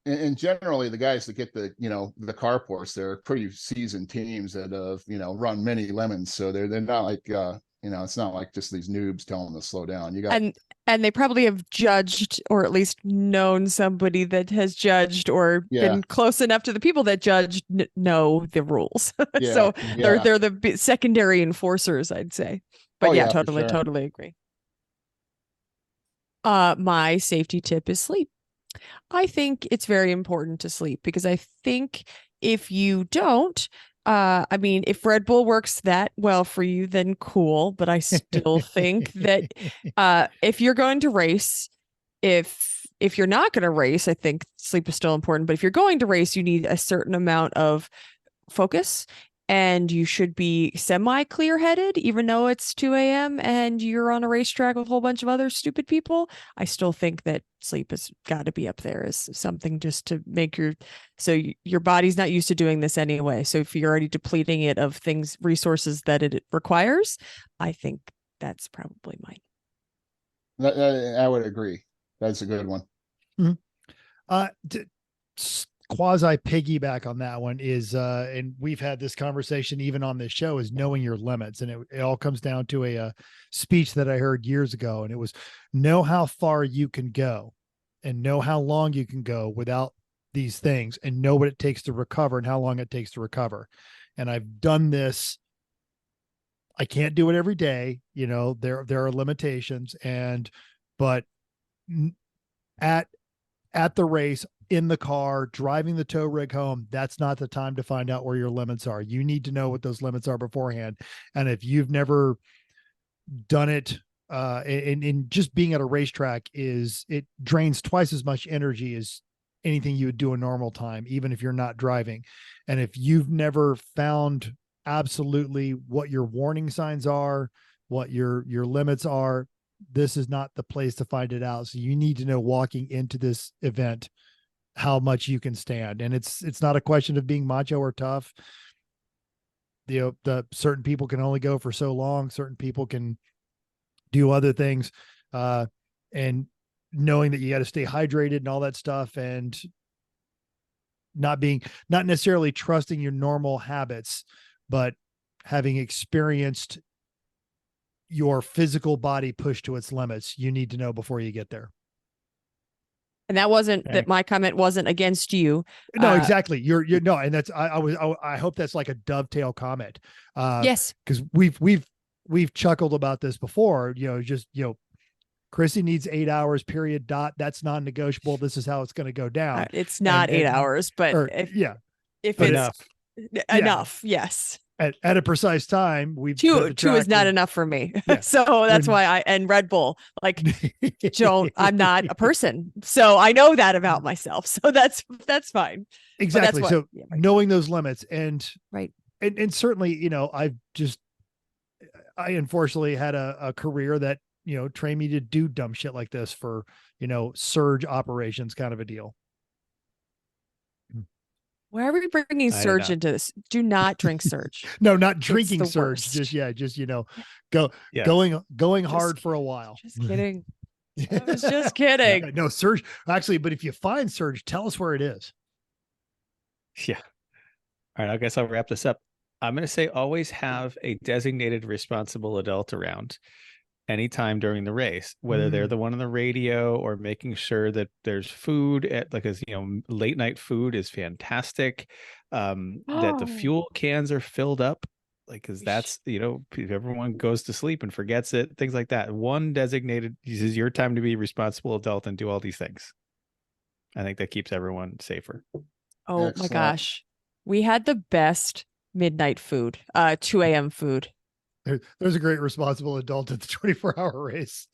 Speaker 7: and generally the guys that get the the carports, they're pretty seasoned teams that have run many lemons, so they're not like it's not like just these noobs telling them to slow down. You got
Speaker 2: And they probably have judged or at least known somebody that has judged or
Speaker 7: Yeah.
Speaker 2: been close enough to the people that judged know the rules.
Speaker 7: Yeah,
Speaker 2: So
Speaker 7: yeah.
Speaker 2: they're the secondary enforcers, I'd say. But
Speaker 7: Oh,
Speaker 2: yeah,
Speaker 7: yeah, for
Speaker 2: totally,
Speaker 7: sure.
Speaker 2: totally agree. My safety tip is sleep. I think it's very important to sleep because I think if you don't, I mean, if Red Bull works that well for you, then cool. But I still think that if you're going to race, if you're not going to race, I think sleep is still important. But if you're going to race, you need a certain amount of focus. And you should be semi-clear headed, even though it's 2 a.m. and you're on a racetrack with a whole bunch of other stupid people. I still think that sleep has got to be up there as something just to make your body's not used to doing this anyway. So if you're already depleting it of resources that it requires, I think that's probably mine.
Speaker 7: I would agree. That's a good one.
Speaker 1: Quasi piggyback on that one is and we've had this conversation even on this show, is knowing your limits. And it all comes down to a speech that I heard years ago, and it was know how far you can go and know how long you can go without these things, and know what it takes to recover and how long it takes to recover. And I've done this. I can't do it every day, there are limitations, but at the race, in the car, driving the tow rig home, that's not the time to find out where your limits are. You need to know what those limits are beforehand. And if you've never done it, in just being at a racetrack, it drains twice as much energy as anything you would do a normal time, even if you're not driving. And if you've never found absolutely what your warning signs are, what your limits are, this is not the place to find it out. So you need to know walking into this event how much you can stand. And it's not a question of being macho or tough. The certain people can only go for so long. Certain people can do other things. And knowing that you got to stay hydrated and all that stuff, and not necessarily trusting your normal habits, but having experienced your physical body pushed to its limits, you need to know before you get there.
Speaker 2: And that wasn't that my comment wasn't against you.
Speaker 1: No, exactly. You're no, and that's I hope that's like a dovetail comment.
Speaker 2: Yes,
Speaker 1: because we've chuckled about this before. Chrissy needs 8 hours. Period. Dot. That's non-negotiable. This is how it's going to go down.
Speaker 2: It's not 8 hours, but if it's enough, yes.
Speaker 1: At a precise time,
Speaker 2: two is not enough for me.
Speaker 1: Yeah.
Speaker 2: So that's why and Red Bull, I'm not a person. So I know that about myself. So that's fine.
Speaker 1: Exactly.
Speaker 2: That's
Speaker 1: so knowing those limits and
Speaker 2: right.
Speaker 1: And certainly, I unfortunately had a career that, trained me to do dumb shit like this for, surge operations kind of a deal.
Speaker 2: Why are we bringing surge into this? Do not drink surge.
Speaker 1: No, not drinking surge.
Speaker 2: Worst.
Speaker 1: Going hard for a while.
Speaker 2: Just kidding. I was just kidding.
Speaker 1: No, surge. Actually, but if you find surge, tell us where it is.
Speaker 3: Yeah. All right. I guess I'll wrap this up. I'm going to say always have a designated responsible adult around anytime during the race, whether they're the one on the radio or making sure that there's food late night food is fantastic. That the fuel cans are filled up, because that's, everyone goes to sleep and forgets it, things like that. One designated, this is your time to be a responsible adult and do all these things. I think that keeps everyone safer.
Speaker 2: Oh my gosh. We had the best midnight food, 2 a.m. food.
Speaker 1: There's a great responsible adult at the 24-hour race.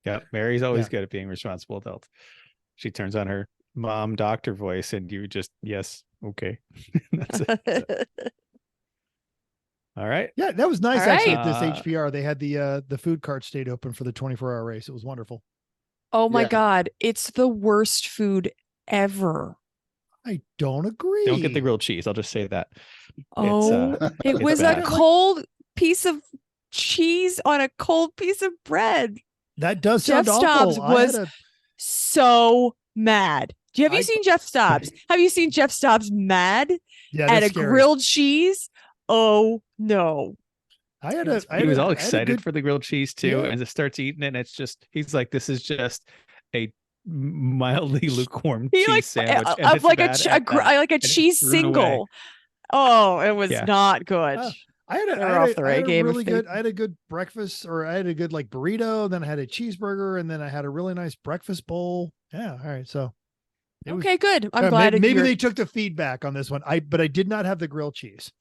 Speaker 3: Yeah, Mary's always
Speaker 1: Yeah.
Speaker 3: good at being responsible adult. She turns on her mom doctor voice, and you just yes, okay. That's it. All right.
Speaker 1: Yeah, that was nice
Speaker 2: All
Speaker 1: actually
Speaker 3: right.
Speaker 1: at this HPR. They had the food cart stayed open for the 24-hour race. It was wonderful.
Speaker 2: Oh my
Speaker 7: Yeah.
Speaker 2: God. It's the worst food ever.
Speaker 1: I don't agree.
Speaker 3: Don't get the grilled cheese. I'll just say that.
Speaker 2: Oh, it
Speaker 3: it's
Speaker 2: was
Speaker 3: bad.
Speaker 2: a cold piece of cheese on a cold piece of bread.
Speaker 1: That does
Speaker 2: Jeff
Speaker 1: sound
Speaker 2: Stobbs
Speaker 1: awful. I had
Speaker 2: was so mad. Have you seen Jeff Stobbs? Have you seen Jeff Stobbs mad
Speaker 1: yeah,
Speaker 2: at
Speaker 1: that's
Speaker 2: a
Speaker 1: scary.
Speaker 2: grilled cheese? Oh no.
Speaker 1: I had
Speaker 3: He was all
Speaker 1: I had a
Speaker 3: excited
Speaker 1: good-
Speaker 3: for the grilled cheese too,
Speaker 1: Yeah.
Speaker 3: and just starts eating it. And it's just he's like, this is just a mildly lukewarm
Speaker 2: He
Speaker 3: cheese
Speaker 2: like
Speaker 3: sandwich, and
Speaker 2: of
Speaker 3: it's
Speaker 2: like
Speaker 3: bad at that.
Speaker 2: like a
Speaker 3: And it's
Speaker 2: cheese
Speaker 3: thrown away.
Speaker 2: single. Oh, it was
Speaker 3: Yeah.
Speaker 2: not good.
Speaker 1: I had
Speaker 2: They were off their A game if they-
Speaker 1: I had a good breakfast, or I had a good like burrito. Then I had a cheeseburger, and then I had a really nice breakfast bowl. Yeah, all right. So it was-
Speaker 2: Okay, good. I'm
Speaker 1: yeah,
Speaker 2: glad
Speaker 1: maybe
Speaker 2: you're-
Speaker 1: they took the feedback on this one. But I did not have the grilled cheese.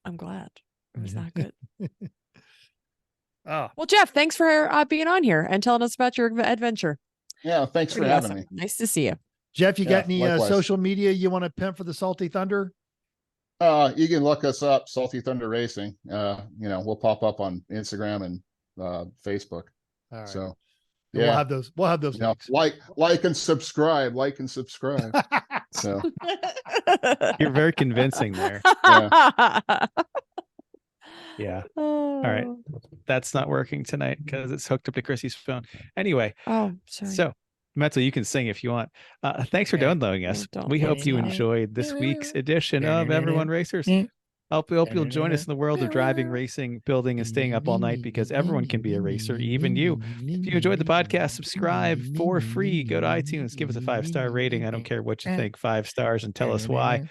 Speaker 2: I'm glad. It was not good.
Speaker 1: Oh,
Speaker 2: Well, Jeff, thanks for being on here and telling us about your adventure.
Speaker 7: Yeah, thanks for
Speaker 2: Pretty
Speaker 7: having
Speaker 2: awesome.
Speaker 7: me.
Speaker 2: Nice to see you.
Speaker 1: Jeff, you got
Speaker 7: Yeah,
Speaker 1: any
Speaker 7: likewise.
Speaker 1: social media you want to pimp for the Salty Thunder?
Speaker 7: You can look us up, Salty Thunder Racing. We'll pop up on Instagram and Facebook.
Speaker 1: All right.
Speaker 7: So
Speaker 1: And
Speaker 7: yeah,
Speaker 1: we'll have those links.
Speaker 7: like and subscribe, So
Speaker 3: You're very convincing there. Yeah.
Speaker 2: All
Speaker 3: right. That's not working tonight because it's hooked up to Chrissy's phone. Anyway,
Speaker 2: Oh, sorry.
Speaker 3: so Mental, you can sing if you want. Thanks for downloading us.
Speaker 2: don't
Speaker 3: We hope you
Speaker 2: sing.
Speaker 3: enjoyed this week's edition of Everyone Racers. Hope you'll join us in the world of driving, racing, building, and staying up all night, because everyone can be a racer, even you. If you enjoyed the podcast, subscribe for free. Go to iTunes, give us a 5-star rating. I don't care what you think, 5 stars, and tell us why.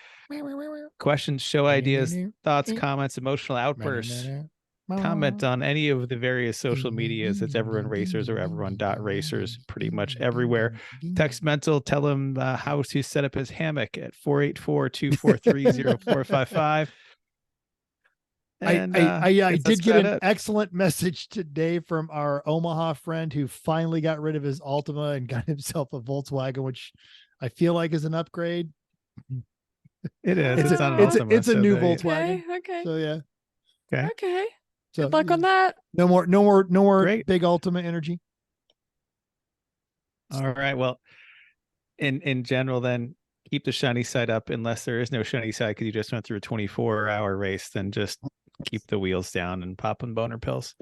Speaker 3: Questions, show ideas, thoughts, comments, emotional outbursts. Comment on any of the various social medias. It's Everyone Racers or Everyone.Racers, pretty much everywhere. Text Mental, tell him how to set up his hammock at 484-243-0455.
Speaker 1: I
Speaker 3: that's
Speaker 1: did get
Speaker 3: about
Speaker 1: an
Speaker 3: it.
Speaker 1: excellent message today from our Omaha friend who finally got rid of his Altima and got himself a Volkswagen, which I feel like is an upgrade.
Speaker 3: It is.
Speaker 1: It's
Speaker 3: It's,
Speaker 1: a-
Speaker 3: not an
Speaker 1: it's a-
Speaker 3: Altima,
Speaker 1: it's a
Speaker 3: so
Speaker 1: new
Speaker 3: they-
Speaker 1: Volkswagen.
Speaker 2: Okay.
Speaker 1: So yeah.
Speaker 2: Okay.
Speaker 1: So
Speaker 2: Good luck on that.
Speaker 1: no more
Speaker 3: Great.
Speaker 1: big Ultima energy.
Speaker 3: All right. Well, in general, then keep the shiny side up, unless there is no shiny side because you just went through a 24-hour race. Then just keep the wheels down and pop them boner pills.